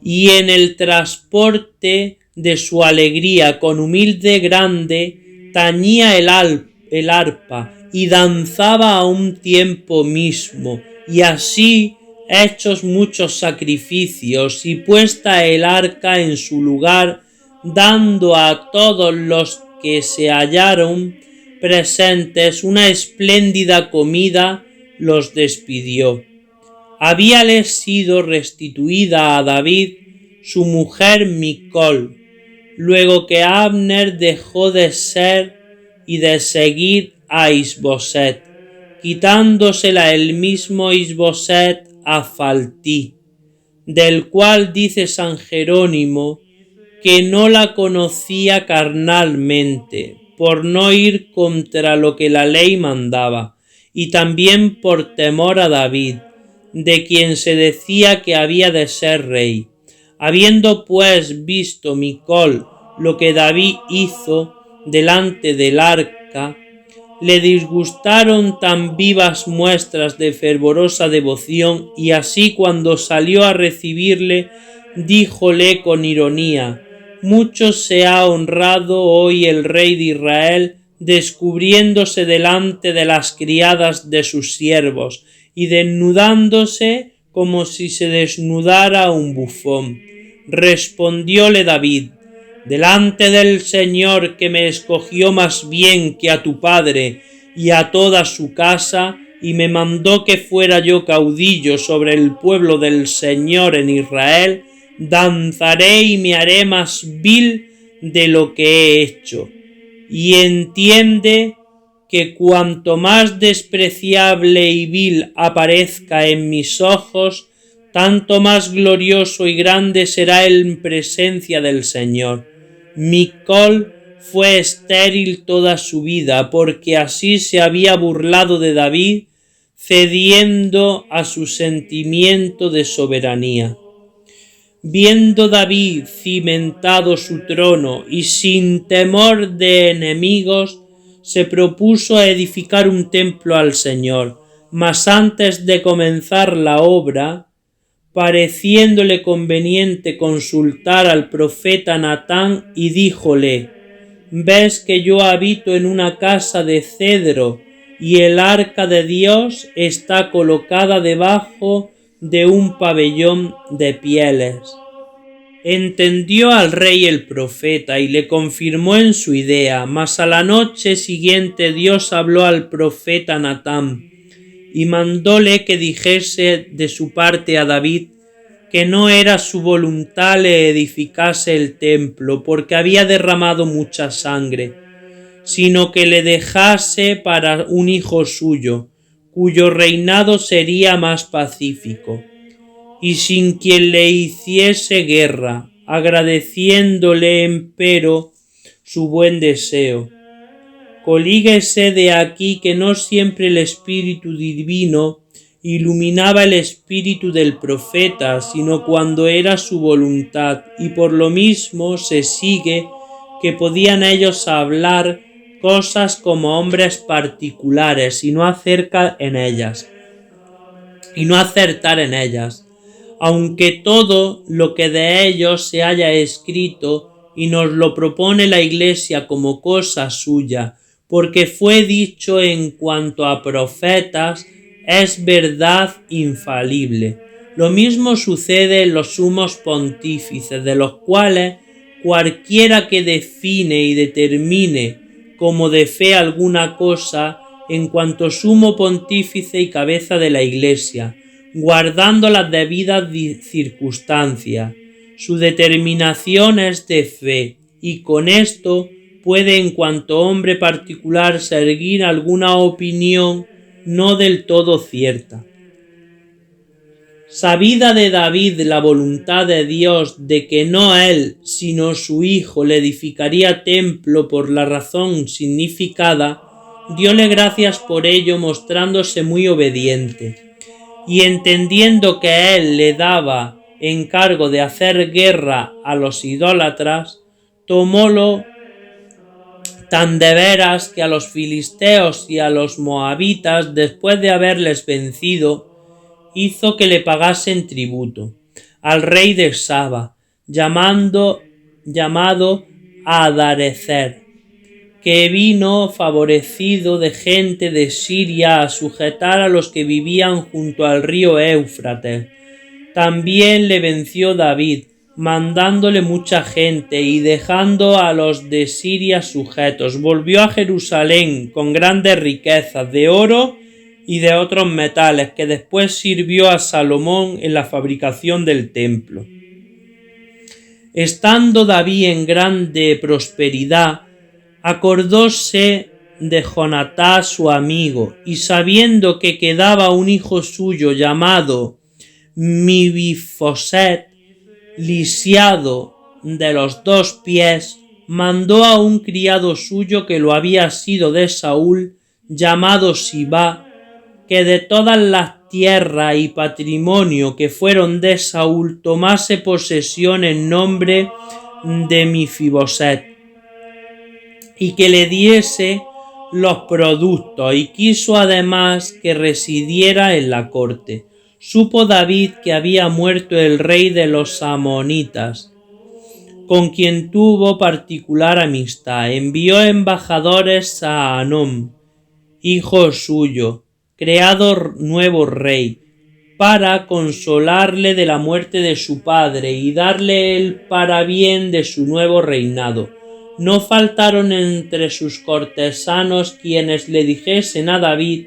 y en el transporte de su alegría con humilde grande tañía el arpa y danzaba a un tiempo mismo, y así hechos muchos sacrificios y puesta el arca en su lugar, dando a todos los que se hallaron presentes una espléndida comida, los despidió. Habíale sido restituida a David su mujer Micol, luego que Abner dejó de ser y de seguir a Isboset, quitándosela el mismo Isboset a Faltí, del cual dice San Jerónimo que no la conocía carnalmente, por no ir contra lo que la ley mandaba, y también por temor a David, de quien se decía que había de ser rey. Habiendo pues visto Micol lo que David hizo delante del arca, le disgustaron tan vivas muestras de fervorosa devoción, y así cuando salió a recibirle, díjole con ironía: mucho se ha honrado hoy el rey de Israel, descubriéndose delante de las criadas de sus siervos y desnudándose como si se desnudara un bufón. Respondióle David: delante del Señor, que me escogió más bien que a tu padre y a toda su casa, y me mandó que fuera yo caudillo sobre el pueblo del Señor en Israel, danzaré y me haré más vil de lo que he hecho. Y entiende que cuanto más despreciable y vil aparezca en mis ojos, tanto más glorioso y grande será en presencia del Señor. Micol fue estéril toda su vida, porque así se había burlado de David, cediendo a su sentimiento de soberanía. Viendo David cimentado su trono y sin temor de enemigos, se propuso edificar un templo al Señor, mas antes de comenzar la obra, pareciéndole conveniente consultar al profeta Natán, y díjole: ¿ves que yo habito en una casa de cedro y el arca de Dios está colocada debajo de un pabellón de pieles? Entendió al rey el profeta y le confirmó en su idea, mas a la noche siguiente Dios habló al profeta Natán y mandóle que dijese de su parte a David que no era su voluntad le edificase el templo, porque había derramado mucha sangre, sino que le dejase para un hijo suyo, cuyo reinado sería más pacífico, y sin quien le hiciese guerra, agradeciéndole empero su buen deseo. Colíguese de aquí que no siempre el Espíritu Divino iluminaba el espíritu del profeta, sino cuando era su voluntad, y por lo mismo se sigue que podían ellos hablar cosas como hombres particulares y no acertar en ellas, aunque todo lo que de ellos se haya escrito y nos lo propone la Iglesia como cosa suya, porque fue dicho en cuanto a profetas, es verdad infalible. Lo mismo sucede en los sumos pontífices, de los cuales cualquiera que define y determine como de fe alguna cosa, en cuanto sumo pontífice y cabeza de la Iglesia, guardando las debidas circunstancias, su determinación es de fe, y con esto puede en cuanto hombre particular seguir alguna opinión no del todo cierta. Sabida de David la voluntad de Dios de que no él, sino su hijo le edificaría templo por la razón significada, dióle gracias por ello mostrándose muy obediente. Y entendiendo que él le daba encargo de hacer guerra a los idólatras, tomólo tan de veras que a los filisteos y a los moabitas, después de haberles vencido, hizo que le pagasen tributo al rey de Saba, llamado Adarecer, que vino favorecido de gente de Siria a sujetar a los que vivían junto al río Éufrates. También le venció David, mandándole mucha gente y dejando a los de Siria sujetos. Volvió a Jerusalén con grandes riquezas de oro y de otros metales, que después sirvió a Salomón en la fabricación del templo. Estando David en grande prosperidad, acordóse de Jonatán su amigo, y sabiendo que quedaba un hijo suyo llamado Mibifoset, lisiado de los 2 pies, mandó a un criado suyo que lo había sido de Saúl, llamado Sibá, que de todas las tierras y patrimonio que fueron de Saúl tomase posesión en nombre de Mifiboset, y que le diese los productos, y quiso además que residiera en la corte. Supo David que había muerto el rey de los amonitas, con quien tuvo particular amistad. Envió embajadores a Anón, hijo suyo, creado nuevo rey, para consolarle de la muerte de su padre y darle el parabién de su nuevo reinado. No faltaron entre sus cortesanos quienes le dijesen a David: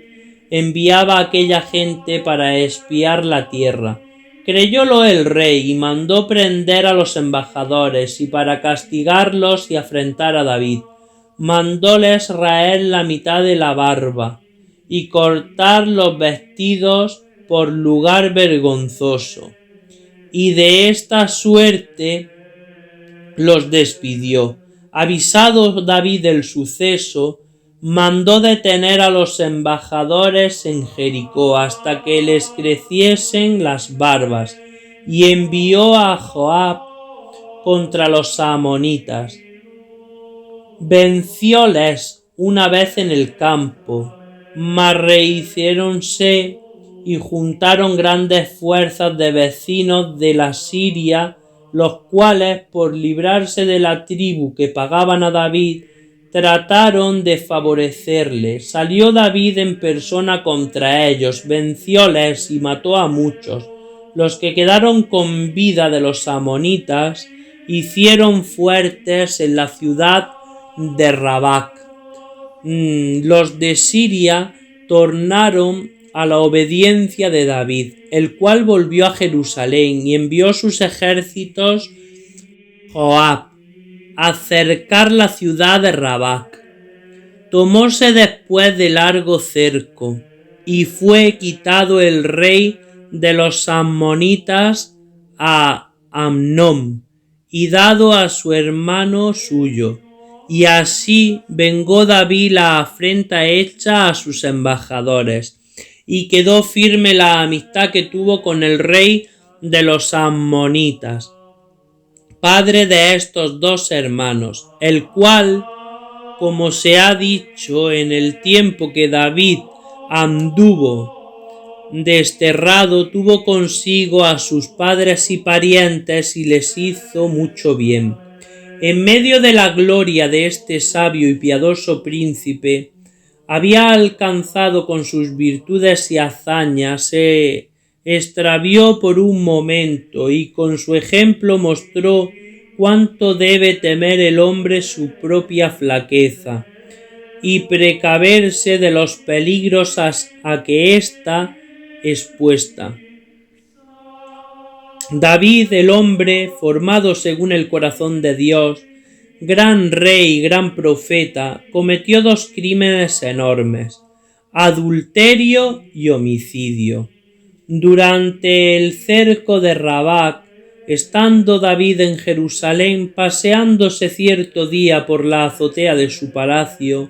enviaba a aquella gente para espiar la tierra. Creyólo el rey y mandó prender a los embajadores, y para castigarlos y afrentar a David, mandóles raer la mitad de la barba y cortar los vestidos por lugar vergonzoso, y de esta suerte los despidió. Avisado David del suceso, mandó detener a los embajadores en Jericó hasta que les creciesen las barbas, y envió a Joab contra los amonitas. Vencióles una vez en el campo, mas rehiciéronse y juntaron grandes fuerzas de vecinos de la Siria, los cuales, por librarse de la tribu que pagaban a David, trataron de favorecerle. Salió David en persona contra ellos, vencióles y mató a muchos. Los que quedaron con vida de los amonitas hicieron fuertes en la ciudad de Rabac. Los de Siria tornaron a la obediencia de David, el cual volvió a Jerusalén y envió sus ejércitos Joab a cercar la ciudad de Rabac. Tomóse después de largo cerco, y fue quitado el rey de los amonitas a Amnón, y dado a su hermano suyo. Y así vengó David la afrenta hecha a sus embajadores, y quedó firme la amistad que tuvo con el rey de los amonitas, padre de estos 2 hermanos, el cual, como se ha dicho, en el tiempo que David anduvo desterrado, tuvo consigo a sus padres y parientes y les hizo mucho bien. En medio de la gloria de este sabio y piadoso príncipe, había alcanzado con sus virtudes y hazañas, se extravió por un momento y con su ejemplo mostró cuánto debe temer el hombre su propia flaqueza y precaverse de los peligros a que está expuesta. David, el hombre formado según el corazón de Dios, gran rey, gran profeta, cometió dos crímenes enormes: adulterio y homicidio. Durante el cerco de Rabat, estando David en Jerusalén, paseándose cierto día por la azotea de su palacio,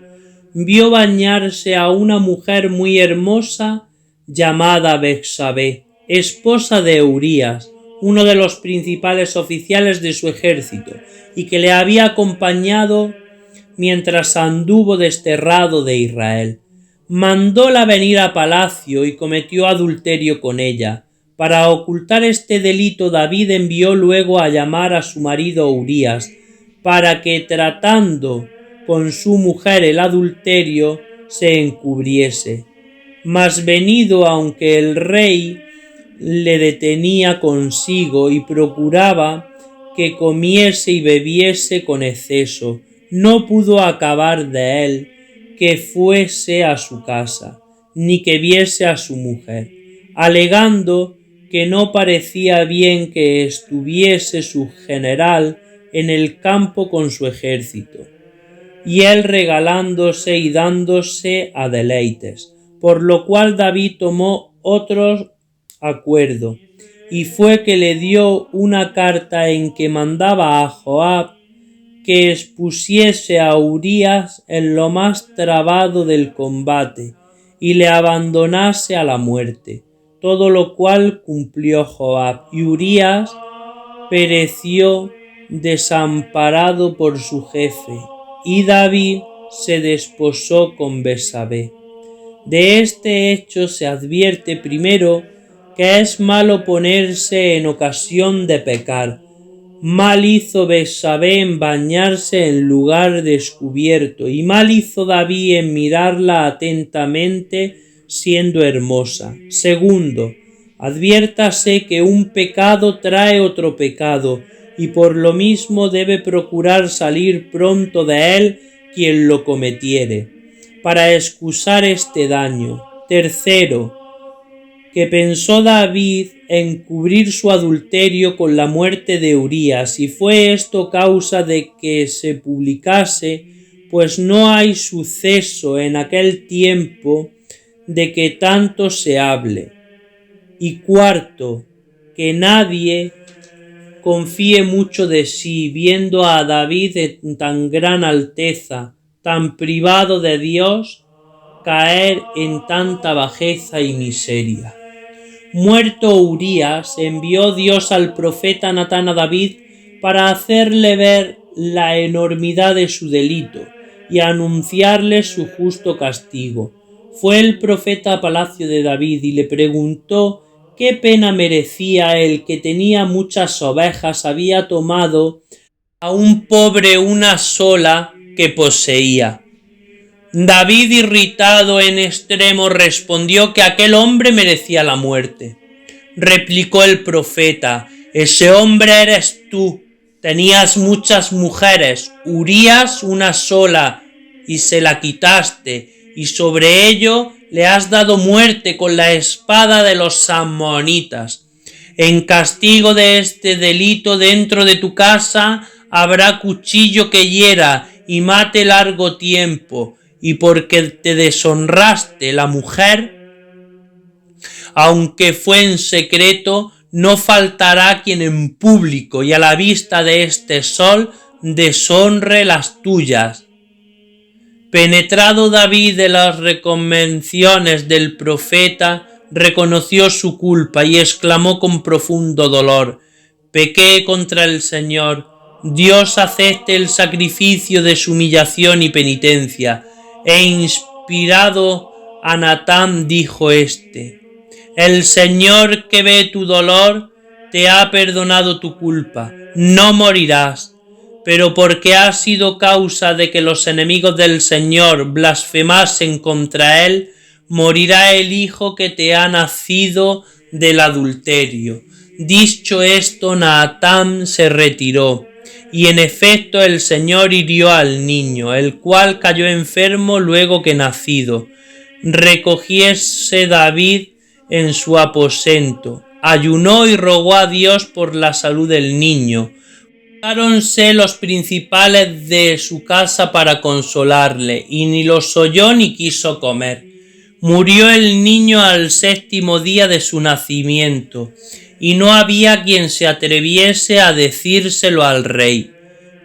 vio bañarse a una mujer muy hermosa llamada Betsabé, esposa de Urías, uno de los principales oficiales de su ejército, y que le había acompañado mientras anduvo desterrado de Israel. Mandóla venir a palacio y cometió adulterio con ella. Para ocultar este delito, David envió luego a llamar a su marido Urías, para que, tratando con su mujer el adulterio, se encubriese. Mas venido, aunque el rey le detenía consigo y procuraba que comiese y bebiese con exceso, no pudo acabar de él que fuese a su casa, ni que viese a su mujer, alegando que no parecía bien que estuviese su general en el campo con su ejército, y él regalándose y dándose a deleites, por lo cual David tomó otro acuerdo, y fue que le dio una carta en que mandaba a Joab que expusiese a Urías en lo más trabado del combate y le abandonase a la muerte, todo lo cual cumplió Joab, y Urías pereció desamparado por su jefe, y David se desposó con Betsabé. De este hecho se advierte primero que es malo ponerse en ocasión de pecar. Mal hizo Betsabé en bañarse en lugar descubierto, y mal hizo David en mirarla atentamente siendo hermosa. Segundo, adviértase que un pecado trae otro pecado, y por lo mismo debe procurar salir pronto de él quien lo cometiere, para excusar este daño. Tercero, que pensó David en cubrir su adulterio con la muerte de Urías, y fue esto causa de que se publicase, pues no hay suceso en aquel tiempo de que tanto se hable. Y cuarto, que nadie confíe mucho de sí, viendo a David en tan gran alteza, tan privado de Dios, caer en tanta bajeza y miseria. Muerto Urías, envió Dios al profeta Natán a David para hacerle ver la enormidad de su delito y anunciarle su justo castigo. Fue el profeta a palacio de David y le preguntó qué pena merecía el que tenía muchas ovejas, había tomado a un pobre una sola que poseía. David, irritado en extremo, respondió que aquel hombre merecía la muerte. Replicó el profeta: ese hombre eres tú. Tenías muchas mujeres, Urías una sola, y se la quitaste, y sobre ello le has dado muerte con la espada de los ammonitas. En castigo de este delito, dentro de tu casa habrá cuchillo que hiera y mate largo tiempo, y porque te deshonraste la mujer, aunque fue en secreto, no faltará quien en público y a la vista de este sol deshonre las tuyas. Penetrado David de las reconvenciones del profeta, reconoció su culpa y exclamó con profundo dolor: pequé contra el Señor. Dios acepte el sacrificio de su humillación y penitencia. E inspirado a Natán dijo el Señor que ve tu dolor te ha perdonado tu culpa, no morirás. pero porque ha sido causa de que los enemigos del Señor blasfemasen contra él, morirá el hijo que te ha nacido del adulterio. Dicho esto, Naatán se retiró, y en efecto el Señor hirió al niño, el cual cayó enfermo luego que nacido. Recogiese David en su aposento, ayunó y rogó a Dios por la salud del niño. Juntáronse los principales de su casa para consolarle, y ni los oyó ni quiso comer. Murió el niño al 7º día de su nacimiento, y no había quien se atreviese a decírselo al rey.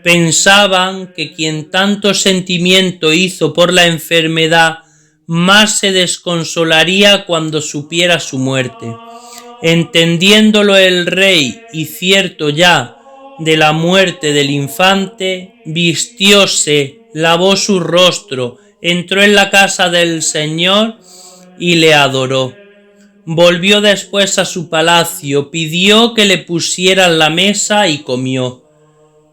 Pensaban que quien tanto sentimiento hizo por la enfermedad, más se desconsolaría cuando supiera su muerte. Entendiéndolo el rey, y cierto ya de la muerte del infante, vistióse, lavó su rostro, entró en la casa del Señor y le adoró. Volvió después a su palacio, pidió que le pusieran la mesa y comió.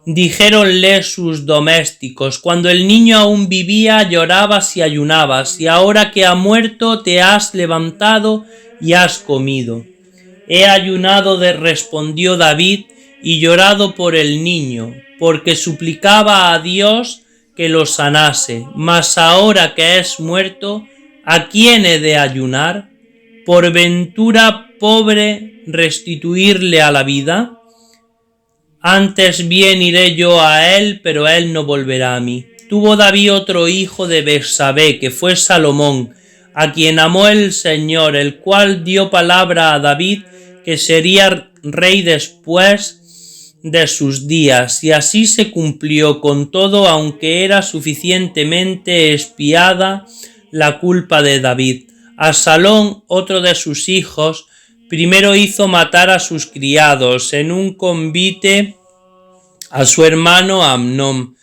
Dijéronle sus domésticos: cuando el niño aún vivía llorabas y ayunabas, y ahora que ha muerto te has levantado y has comido. He ayunado, respondió David, y llorado por el niño, porque suplicaba a Dios que lo sanase. Mas ahora que es muerto, ¿a quién he de ayunar? ¿Por ventura pobre restituirle a la vida? Antes bien iré yo a él, pero él no volverá a mí. Tuvo David otro hijo de Betsabé, que fue Salomón, a quien amó el Señor, el cual dio palabra a David que sería rey después de sus días, y así se cumplió. Con todo, aunque era suficientemente expiada la culpa de David, Absalón, otro de sus hijos, primero hizo matar a sus criados en un convite a su hermano Amnón,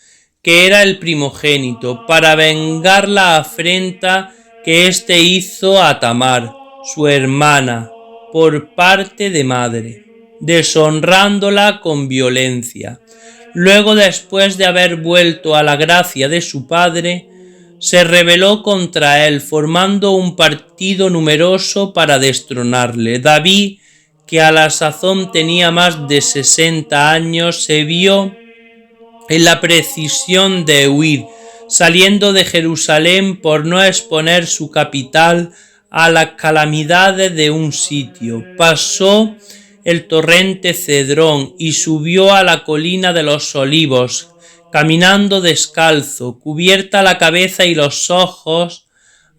que era el primogénito, para vengar la afrenta que éste hizo a Tamar, su hermana, por parte de madre, deshonrándola con violencia. Luego, después de haber vuelto a la gracia de su padre, se rebeló contra él, formando un partido numeroso para destronarle. David, que a la sazón tenía más de 60 años, se vio en la precisión de huir, saliendo de Jerusalén por no exponer su capital a las calamidades de un sitio. Pasó el torrente Cedrón y subió a la colina de los Olivos, caminando descalzo, cubierta la cabeza y los ojos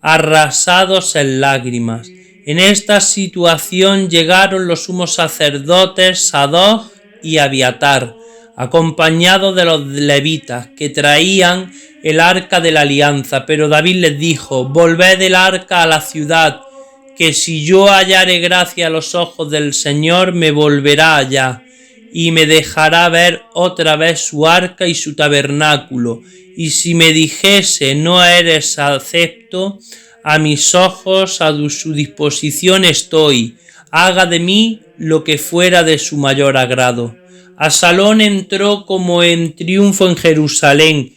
arrasados en lágrimas. En esta situación llegaron los sumos sacerdotes Sadoc y Abiatar, acompañados de los levitas, que traían el arca de la alianza. Pero David les dijo: volved el arca a la ciudad, que si yo hallare gracia a los ojos del Señor, me volverá allá, y me dejará ver otra vez su arca y su tabernáculo. Y si me dijese: no eres acepto a mis ojos, a su disposición estoy, haga de mí lo que fuera de su mayor agrado. Absalón entró como en triunfo en Jerusalén,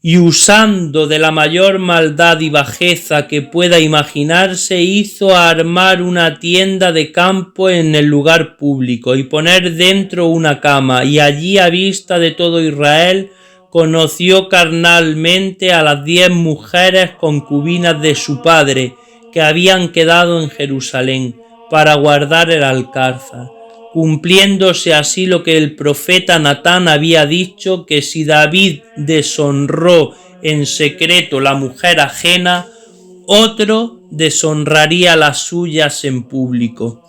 y usando de la mayor maldad y bajeza que pueda imaginarse, hizo armar una tienda de campo en el lugar público y poner dentro una cama, y allí, a vista de todo Israel, conoció carnalmente a las 10 mujeres concubinas de su padre, que habían quedado en Jerusalén para guardar el alcázar, cumpliéndose así lo que el profeta Natán había dicho, que si David deshonró en secreto la mujer ajena, otro deshonraría las suyas en público.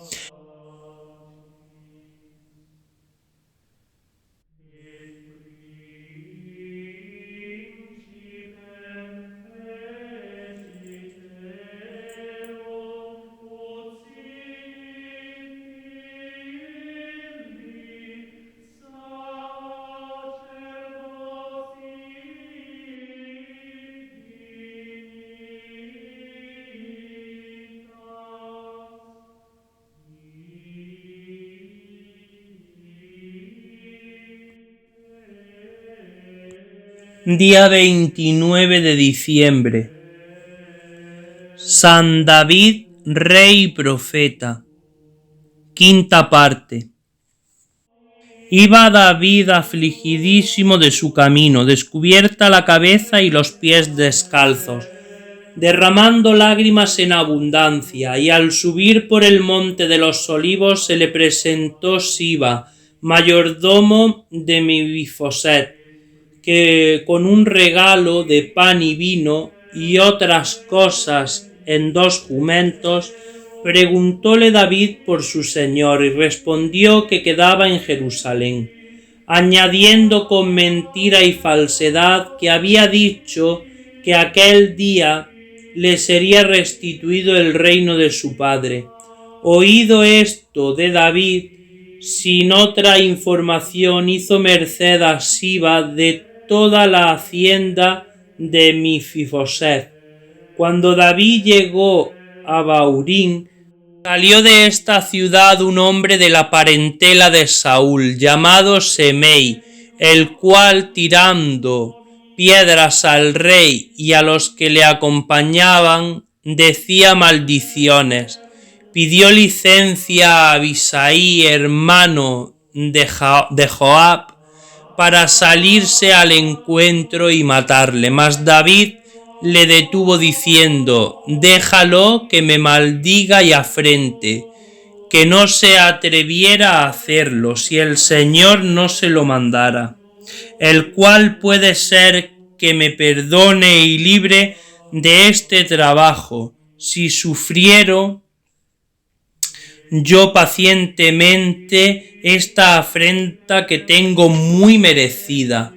Día 29 de diciembre. San David, rey y profeta. Quinta parte. Iba David afligidísimo de su camino, descubierta la cabeza y los pies descalzos, derramando lágrimas en abundancia, y al subir por el monte de los olivos se le presentó Siba, mayordomo de Mefiboset, que con un regalo de pan y vino y otras cosas en 2 jumentos, preguntóle David por su señor, y respondió que quedaba en Jerusalén, añadiendo con mentira y falsedad que había dicho que aquel día le sería restituido el reino de su padre. Oído esto de David, sin otra información, hizo merced a Siba de toda la hacienda de Mefiboset. Cuando David llegó a Baurín, salió de esta ciudad un hombre de la parentela de Saúl, llamado Semei, el cual, tirando piedras al rey y a los que le acompañaban, decía maldiciones. Pidió licencia a Abisai, hermano de Joab, para salirse al encuentro y matarle. Mas David le detuvo diciendo: déjalo que me maldiga y afrente, que no se atreviera a hacerlo si el Señor no se lo mandara, el cual puede ser que me perdone y libre de este trabajo, si sufriero yo pacientemente esta afrenta que tengo muy merecida.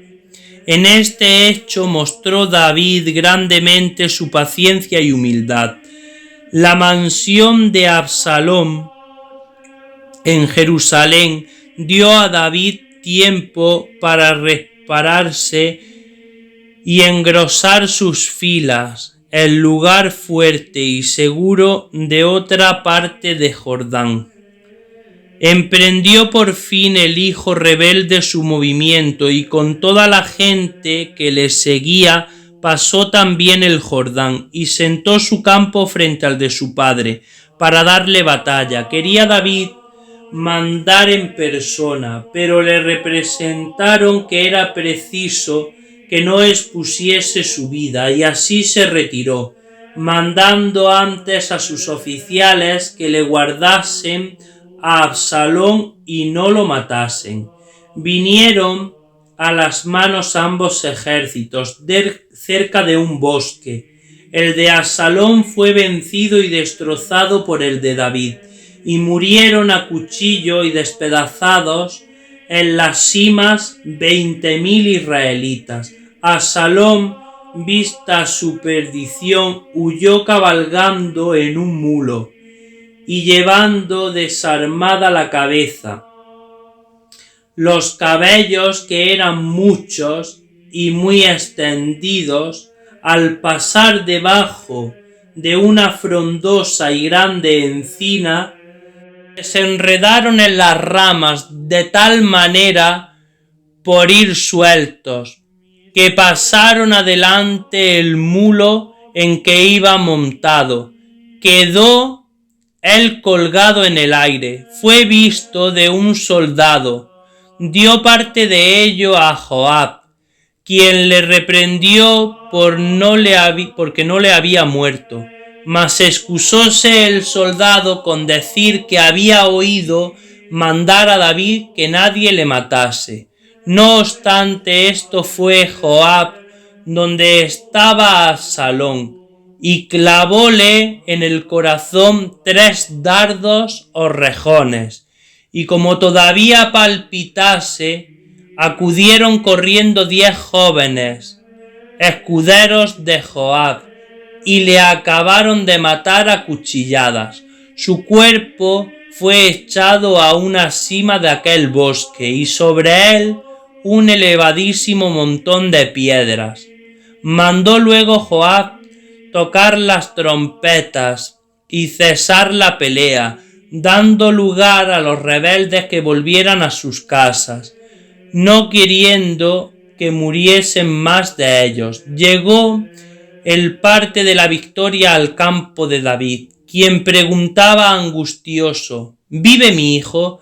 En este hecho mostró David grandemente su paciencia y humildad. La mansión de Absalom en Jerusalén dio a David tiempo para repararse y engrosar sus filas, el lugar fuerte y seguro de otra parte de Jordán. Emprendió por fin el hijo rebelde su movimiento, y con toda la gente que le seguía pasó también el Jordán, y sentó su campo frente al de su padre, para darle batalla. Quería David mandar en persona, pero le representaron que era preciso que no expusiese su vida, y así se retiró, mandando antes a sus oficiales que le guardasen a Absalón y no lo matasen. Vinieron a las manos ambos ejércitos cerca de un bosque. El de Absalón fue vencido y destrozado por el de David, y murieron a cuchillo y despedazados en las cimas 20.000 israelitas. Absalón, vista su perdición, huyó cabalgando en un mulo y llevando desarmada la cabeza, los cabellos, que eran muchos y muy extendidos, al pasar debajo de una frondosa y grande encina, se enredaron en las ramas de tal manera por ir sueltos, que pasaron adelante el mulo en que iba montado. Quedó él colgado en el aire. Fue visto de un soldado. Dio parte de ello a Joab, quien le reprendió porque no le había muerto. Mas excusóse el soldado con decir que había oído mandar a David que nadie le matase. No obstante, esto fue Joab donde estaba Absalón, y clavóle en el corazón 3 dardos o rejones, y como todavía palpitase, acudieron corriendo 10 jóvenes, escuderos de Joab, y le acabaron de matar a cuchilladas. Su cuerpo fue echado a una cima de aquel bosque, y sobre él un elevadísimo montón de piedras. Mandó luego Joab tocar las trompetas y cesar la pelea, dando lugar a los rebeldes que volvieran a sus casas, no queriendo que que muriesen más de ellos. Llegó el parte de la victoria al campo de David, quien preguntaba angustioso: ¿vive mi hijo?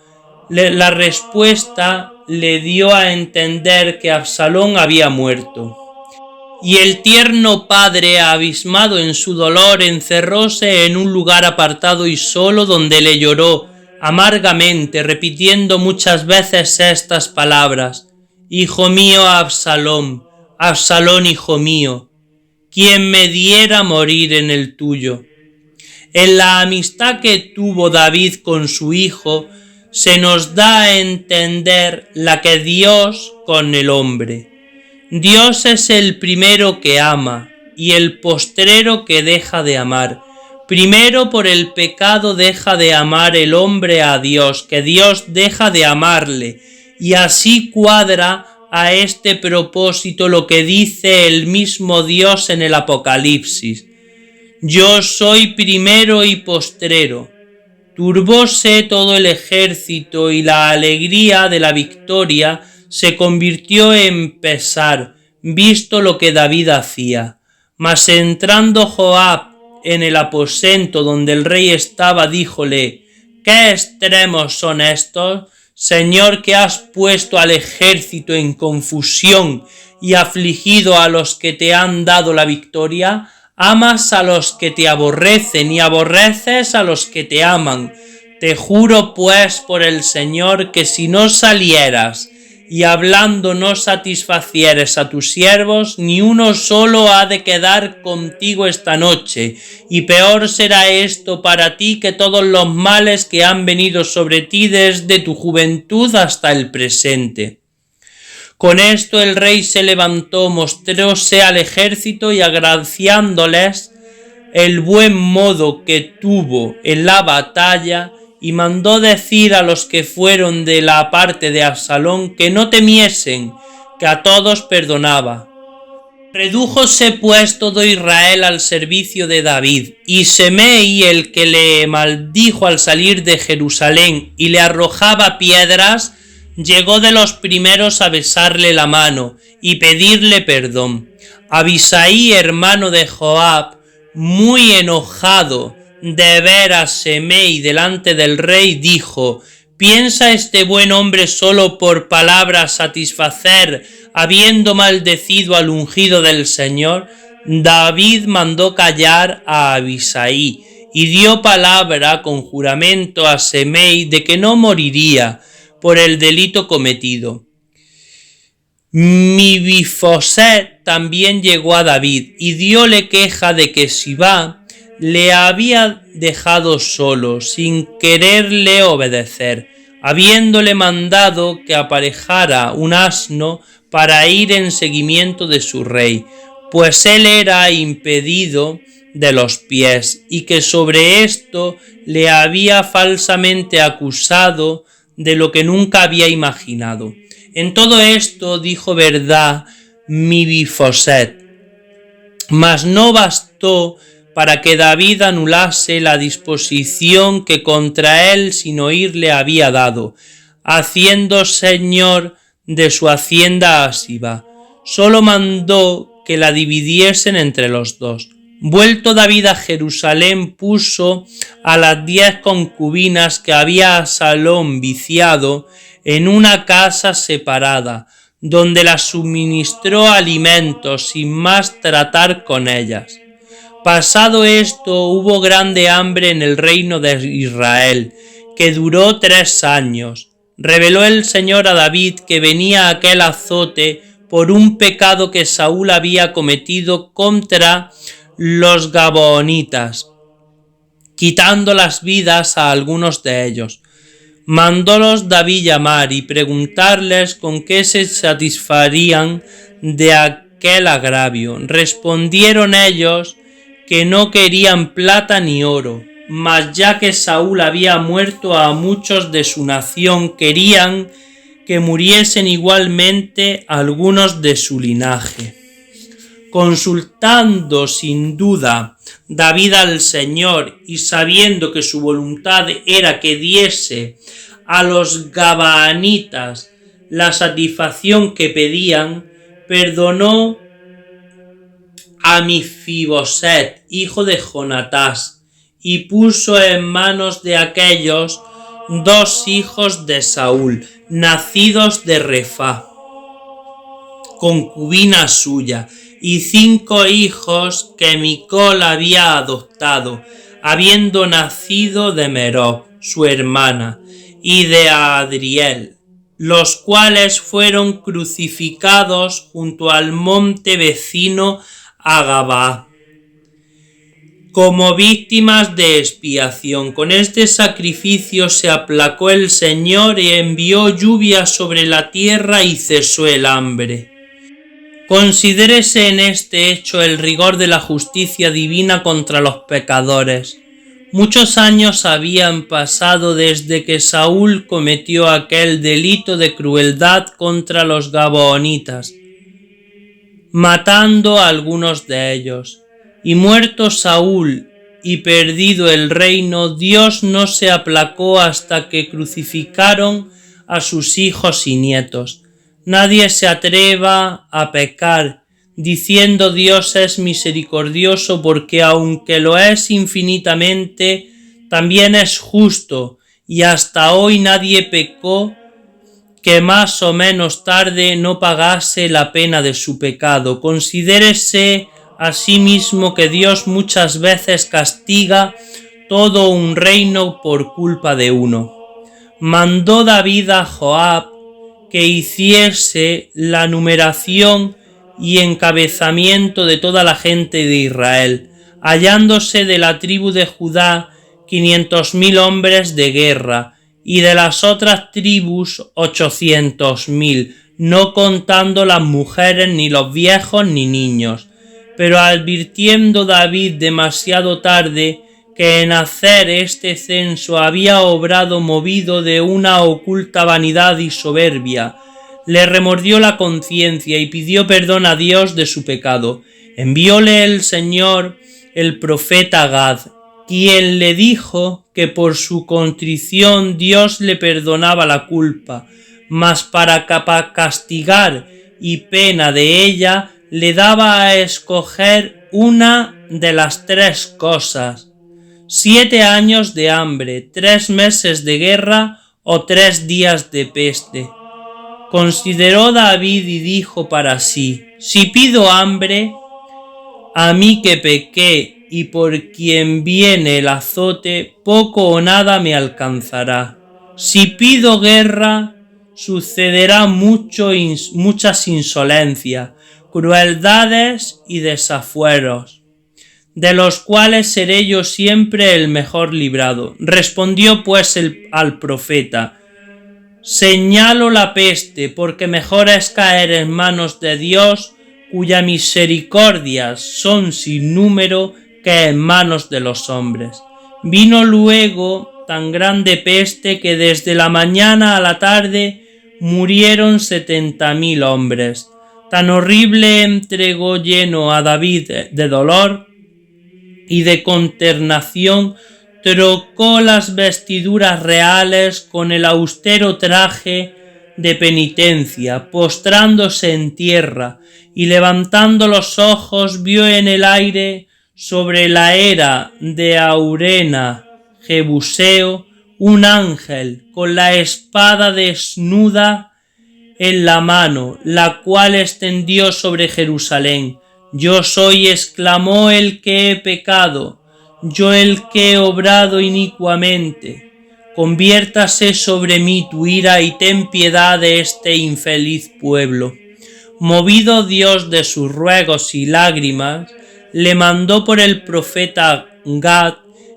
La respuesta le dio a entender que Absalón había muerto. Y el tierno padre, abismado en su dolor, encerróse en un lugar apartado y solo, donde le lloró amargamente, repitiendo muchas veces estas palabras: Hijo mío, Absalón, Absalón, hijo mío, ¿quién me diera morir en el tuyo? En la amistad que tuvo David con su hijo, se nos da a entender la que Dios con el hombre. Dios es el primero que ama y el postrero que deja de amar. Primero por el pecado deja de amar el hombre a Dios, que Dios deja de amarle, y así cuadra a este propósito lo que dice el mismo Dios en el Apocalipsis: Yo soy primero y postrero. Turbóse todo el ejército y la alegría de la victoria se convirtió en pesar, visto lo que David hacía. Mas entrando Joab en el aposento donde el rey estaba, díjole: ¿Qué extremos son estos, Señor, que has puesto al ejército en confusión y afligido a los que te han dado la victoria? Amas a los que te aborrecen y aborreces a los que te aman. Te juro pues por el Señor que si no salieras y hablando no satisfacieres a tus siervos, ni uno solo ha de quedar contigo esta noche, y peor será esto para ti que todos los males que han venido sobre ti desde tu juventud hasta el presente. Con esto el rey se levantó, mostróse al ejército y agraciándoles el buen modo que tuvo en la batalla, y mandó decir a los que fueron de la parte de Absalón que no temiesen, que a todos perdonaba. Redújose pues todo Israel al servicio de David, y Semei, el que le maldijo al salir de Jerusalén y le arrojaba piedras, llegó de los primeros a besarle la mano y pedirle perdón. Abisai, hermano de Joab, muy enojado de ver a Semei delante del rey, dijo: ¿Piensa este buen hombre solo por palabras satisfacer, habiendo maldecido al ungido del Señor? David mandó callar a Abisai y dio palabra con juramento a Semei de que no moriría por el delito cometido. Mibifoset también llegó a David y diole queja de que Sibá le había dejado solo, sin quererle obedecer, habiéndole mandado que aparejara un asno para ir en seguimiento de su rey, pues él era impedido de los pies, y que sobre esto le había falsamente acusado de lo que nunca había imaginado. En todo esto dijo verdad Mibifoset, mas no bastó para que David anulase la disposición que contra él sin oírle había dado, haciendo señor de su hacienda a Sibá. Solo mandó que la dividiesen entre los dos. Vuelto David a Jerusalén, puso a las 10 concubinas que había Absalón viciado en una casa separada, donde las suministró alimentos sin más tratar con ellas. Pasado esto, hubo grande hambre en el reino de Israel, que duró 3 años. Reveló el Señor a David que venía aquel azote por un pecado que Saúl había cometido contra los gabaonitas, quitando las vidas a algunos de ellos. Mandólos David llamar y preguntarles con qué se satisfarían de aquel agravio. Respondieron ellos que no querían plata ni oro, mas ya que Saúl había muerto a muchos de su nación, querían que muriesen igualmente algunos de su linaje. Consultando sin duda David al Señor y sabiendo que su voluntad era que diese a los gabaanitas la satisfacción que pedían, perdonó a Mefiboset, hijo de Jonatás, y puso en manos de aquellos 2 hijos de Saúl, nacidos de Refá, concubina suya, y 5 hijos que Micol había adoptado, habiendo nacido de Merob, su hermana, y de Adriel, los cuales fueron crucificados junto al monte vecino a Gabaa, como víctimas de expiación. Con este sacrificio se aplacó el Señor y envió lluvia sobre la tierra y cesó el hambre. Considérese en este hecho el rigor de la justicia divina contra los pecadores. Muchos años habían pasado desde que Saúl cometió aquel delito de crueldad contra los gabaonitas, matando a algunos de ellos. Y muerto Saúl y perdido el reino, Dios no se aplacó hasta que crucificaron a sus hijos y nietos. Nadie se atreva a pecar, diciendo Dios es misericordioso, porque aunque lo es infinitamente, también es justo, y hasta hoy nadie pecó que más o menos tarde no pagase la pena de su pecado. Considérese asimismo que Dios muchas veces castiga todo un reino por culpa de uno. Mandó David a Joab que hiciese la numeración y encabezamiento de toda la gente de Israel, hallándose de la tribu de Judá 500.000 hombres de guerra, y de las otras tribus 800.000, no contando las mujeres, ni los viejos, ni niños. Pero advirtiendo David demasiado tarde que en hacer este censo había obrado movido de una oculta vanidad y soberbia, le remordió la conciencia y pidió perdón a Dios de su pecado. Envióle el Señor el profeta Gad, quien le dijo que por su contrición Dios le perdonaba la culpa, mas para castigar y pena de ella le daba a escoger una de las 3 cosas: 7 años de hambre, 3 meses de guerra o 3 días de peste. Consideró David y dijo para sí: si pido hambre, a mí que pequé y por quien viene el azote, poco o nada me alcanzará. Si pido guerra, sucederá muchas insolencias, crueldades y desafueros, de los cuales seré yo siempre el mejor librado. Respondió pues al profeta: señalo la peste, porque mejor es caer en manos de Dios, cuyas misericordias son sin número, que en manos de los hombres. Vino luego tan grande peste que desde la mañana a la tarde murieron 70.000 hombres. Tan horrible entregó lleno a David de dolor y de consternación, trocó las vestiduras reales con el austero traje de penitencia, postrándose en tierra, y levantando los ojos vio en el aire, sobre la era de Aurena Jebuseo, un ángel con la espada desnuda en la mano, la cual extendió sobre Jerusalén. Yo soy, exclamó, el que he pecado, yo el que he obrado inicuamente. Conviértase sobre mí tu ira y ten piedad de este infeliz pueblo. Movido Dios de sus ruegos y lágrimas, le mandó por el profeta Gad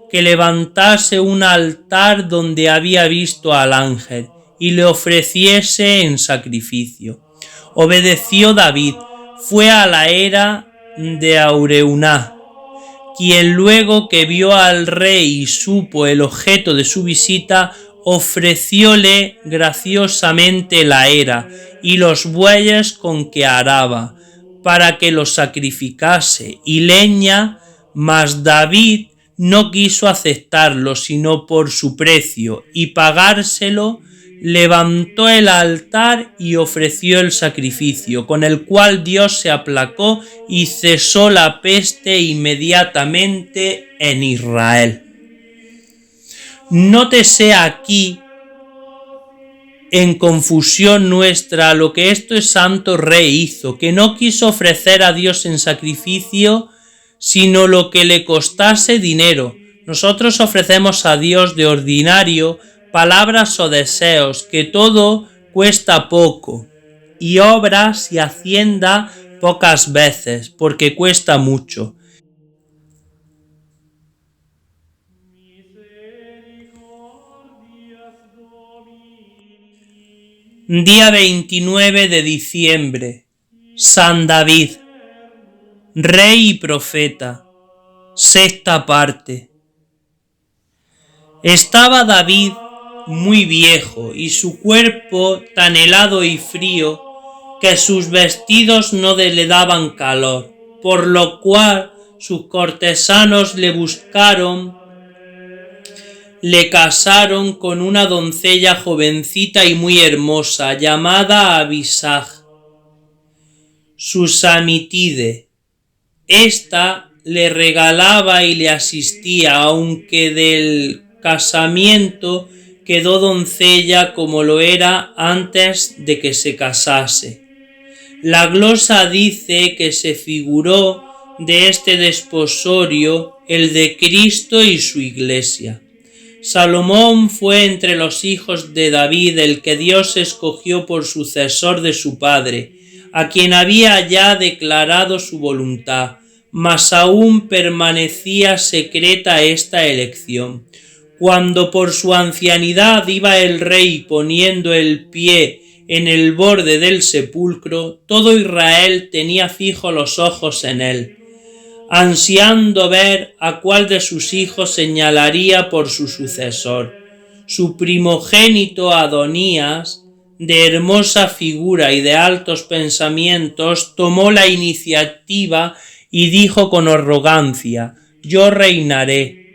que levantase un altar donde había visto al ángel y le ofreciese en sacrificio. Obedeció David, fue a la era de Aureuná, quien luego que vio al rey y supo el objeto de su visita, ofrecióle graciosamente la era y los bueyes con que araba, para que los sacrificase, y leña, mas David no quiso aceptarlo sino por su precio, y pagárselo levantó el altar y ofreció el sacrificio, con el cual Dios se aplacó y cesó la peste inmediatamente en Israel. Nótese aquí en confusión nuestra lo que este santo rey hizo, que no quiso ofrecer a Dios en sacrificio, sino lo que le costase dinero. Nosotros ofrecemos a Dios de ordinario palabras o deseos, que todo cuesta poco, y obras y hacienda pocas veces, porque cuesta mucho. Día 29 de diciembre. San David, rey y profeta. Sexta parte. Estaba David muy viejo y su cuerpo tan helado y frío que sus vestidos no le daban calor, por lo cual sus cortesanos le casaron con una doncella jovencita y muy hermosa, llamada Abisag, Susamitide. Esta le regalaba y le asistía, aunque del casamiento quedó doncella como lo era antes de que se casase. La glosa dice que se figuró de este desposorio el de Cristo y su iglesia. Salomón fue entre los hijos de David el que Dios escogió por sucesor de su padre, a quien había ya declarado su voluntad, mas aún permanecía secreta esta elección. Cuando por su ancianidad iba el rey poniendo el pie en el borde del sepulcro, todo Israel tenía fijos los ojos en él, ansiando ver a cuál de sus hijos señalaría por su sucesor. Su primogénito Adonías, de hermosa figura y de altos pensamientos, tomó la iniciativa y dijo con arrogancia: «Yo reinaré».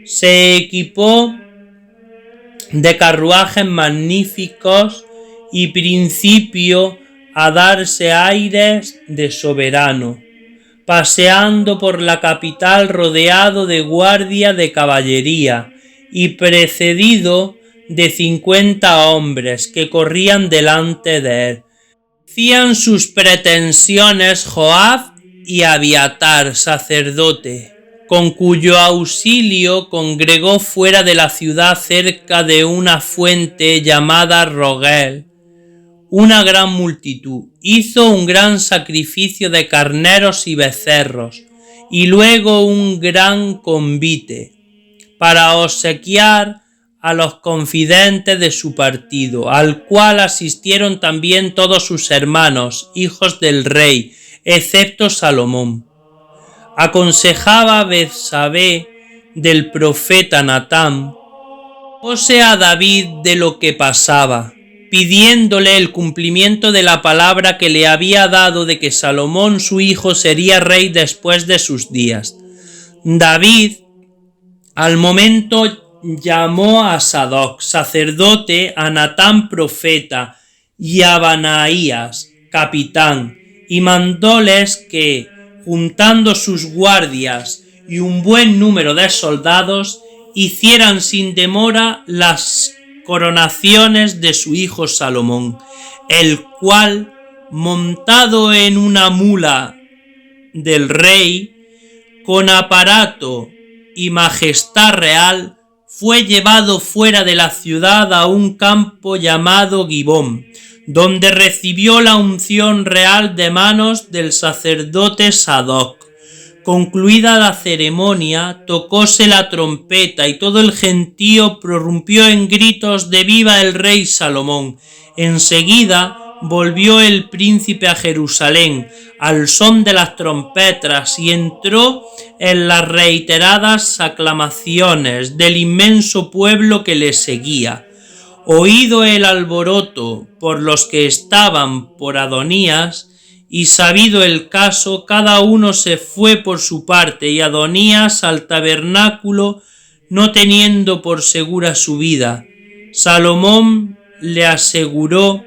Se equipó de carruajes magníficos y principió a darse aires de soberano, paseando por la capital rodeado de guardia de caballería y precedido de 50 hombres que corrían delante de él. Hacían sus pretensiones Joab y Abiatar, sacerdote, con cuyo auxilio congregó fuera de la ciudad cerca de una fuente llamada Rogel una gran multitud. Hizo un gran sacrificio de carneros y becerros, y luego un gran convite, para obsequiar a los confidentes de su partido, al cual asistieron también todos sus hermanos, hijos del rey, excepto Salomón. Aconsejaba Betsabé del profeta Natán, a David de lo que pasaba, pidiéndole el cumplimiento de la palabra que le había dado de que Salomón su hijo sería rey después de sus días. David al momento llamó a Sadoc, sacerdote, a Natán profeta y a Banaías, capitán, y mandóles que, juntando sus guardias y un buen número de soldados, hicieran sin demora las coronaciones de su hijo Salomón, el cual, montado en una mula del rey, con aparato y majestad real, fue llevado fuera de la ciudad a un campo llamado Gibón, donde recibió la unción real de manos del sacerdote Sadoc. Concluida la ceremonia, tocóse la trompeta y todo el gentío prorrumpió en gritos de «¡Viva el rey Salomón!». Enseguida volvió el príncipe a Jerusalén al son de las trompetas y entró en las reiteradas aclamaciones del inmenso pueblo que le seguía. Oído el alboroto por los que estaban por Adonías, y sabido el caso, cada uno se fue por su parte, y Adonías al tabernáculo, no teniendo por segura su vida. Salomón le aseguró,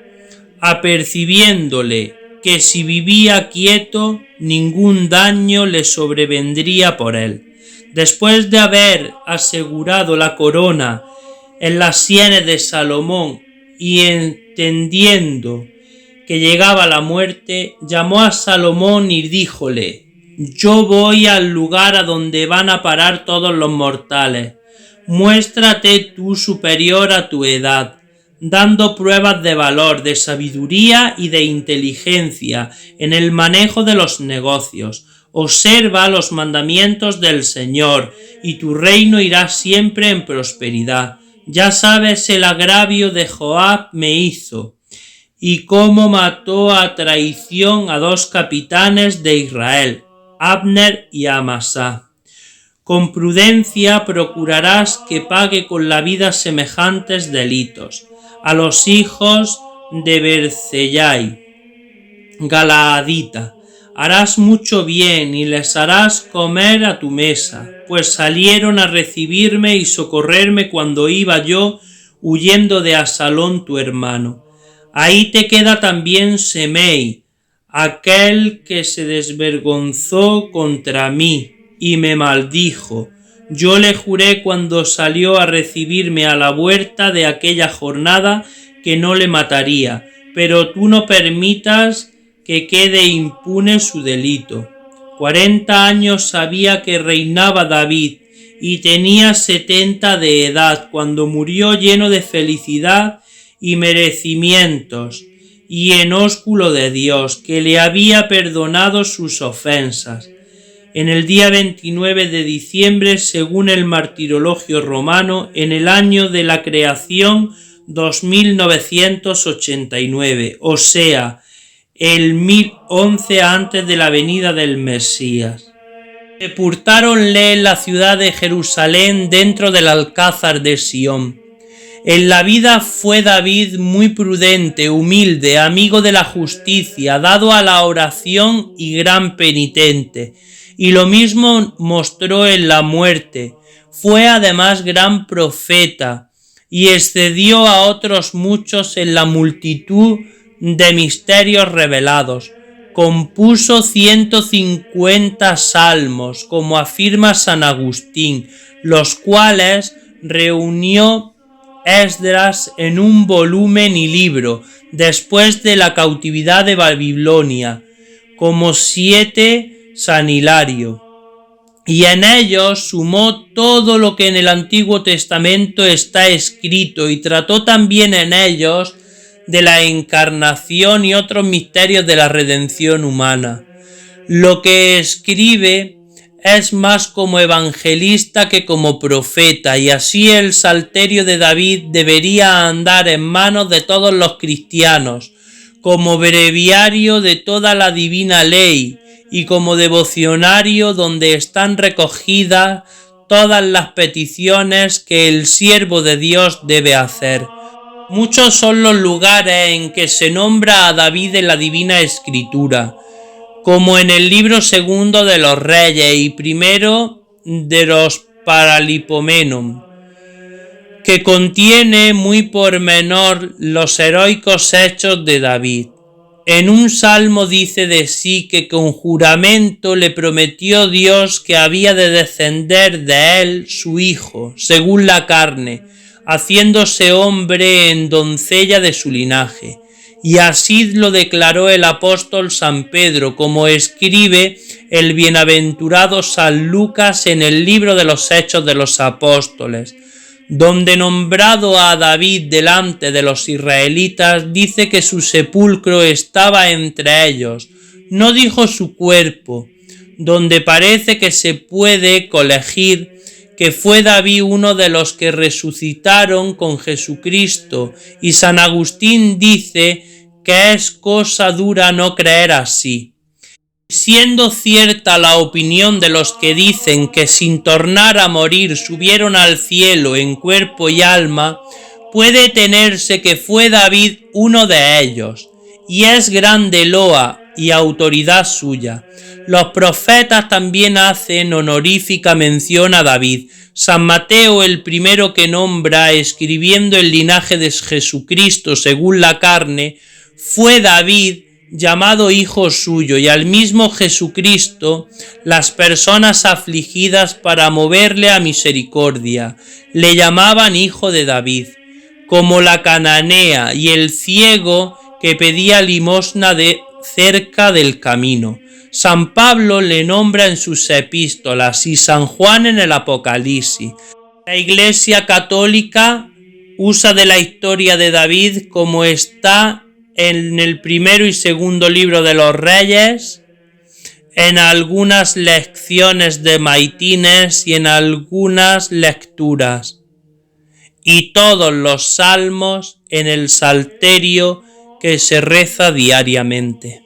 apercibiéndole que si vivía quieto, ningún daño le sobrevendría por él. Después de haber asegurado la corona en las sienes de Salomón y entendiendo que llegaba la muerte, llamó a Salomón y díjole: yo voy al lugar a donde van a parar todos los mortales. Muéstrate tú superior a tu edad, dando pruebas de valor, de sabiduría y de inteligencia en el manejo de los negocios. Observa los mandamientos del Señor, y tu reino irá siempre en prosperidad. Ya sabes el agravio de Joab me hizo, y cómo mató a traición a 2 capitanes de Israel, Abner y Amasá. Con prudencia procurarás que pague con la vida semejantes delitos a los hijos de Berzellai, Galaadita. Harás mucho bien y les harás comer a tu mesa, pues salieron a recibirme y socorrerme cuando iba yo huyendo de Absalón tu hermano. Ahí te queda también Semei, aquel que se desvergonzó contra mí y me maldijo. Yo le juré cuando salió a recibirme a la huerta de aquella jornada que no le mataría, pero tú no permitas que quede impune su delito. 40 años sabía que reinaba David y tenía 70 de edad cuando murió lleno de felicidad y merecimientos y en ósculo de Dios, que le había perdonado sus ofensas. En el día 29 de diciembre, según el martirologio romano, en el año de la creación 2989, o sea, el 1011 antes de la venida del Mesías. Sepultáronle en la ciudad de Jerusalén dentro del alcázar de Sión. En la vida fue David muy prudente, humilde, amigo de la justicia, dado a la oración y gran penitente, y lo mismo mostró en la muerte. Fue además gran profeta, y excedió a otros muchos en la multitud de misterios revelados. Compuso 150 salmos, como afirma San Agustín, los cuales reunió Esdras en un volumen y libro, después de la cautividad de Babilonia, como 7 San Hilario, y en ellos sumó todo lo que en el Antiguo Testamento está escrito, y trató también en ellos de la encarnación y otros misterios de la redención humana. Lo que escribe es más como evangelista que como profeta, y así el Salterio de David debería andar en manos de todos los cristianos, como breviario de toda la divina ley y como devocionario donde están recogidas todas las peticiones que el siervo de Dios debe hacer. Muchos son los lugares en que se nombra a David en la Divina Escritura, como en el libro 2 de los Reyes y 1 de los Paralipomenon, que contiene muy por menor los heroicos hechos de David. En un salmo dice de sí que con juramento le prometió Dios que había de descender de él su hijo, según la carne, haciéndose hombre en doncella de su linaje. Y así lo declaró el apóstol San Pedro, como escribe el bienaventurado San Lucas en el libro de los Hechos de los Apóstoles, donde nombrado a David delante de los israelitas, dice que su sepulcro estaba entre ellos, no dijo su cuerpo, donde parece que se puede colegir que fue David uno de los que resucitaron con Jesucristo, y San Agustín dice que es cosa dura no creer así. Siendo cierta la opinión de los que dicen que sin tornar a morir subieron al cielo en cuerpo y alma, puede tenerse que fue David uno de ellos, y es grande loa y autoridad suya. Los profetas también hacen honorífica mención a David. San Mateo, el primero que nombra, escribiendo el linaje de Jesucristo según la carne, fue David, llamado hijo suyo, y al mismo Jesucristo las personas afligidas para moverle a misericordia le llamaban hijo de David, como la cananea y el ciego que pedía limosna cerca del camino. San Pablo le nombra en sus epístolas y San Juan en el Apocalipsis. La Iglesia Católica usa de la historia de David como está en el primero y segundo libro de los Reyes, en algunas lecciones de maitines y en algunas lecturas, y todos los salmos en el salterio que se reza diariamente.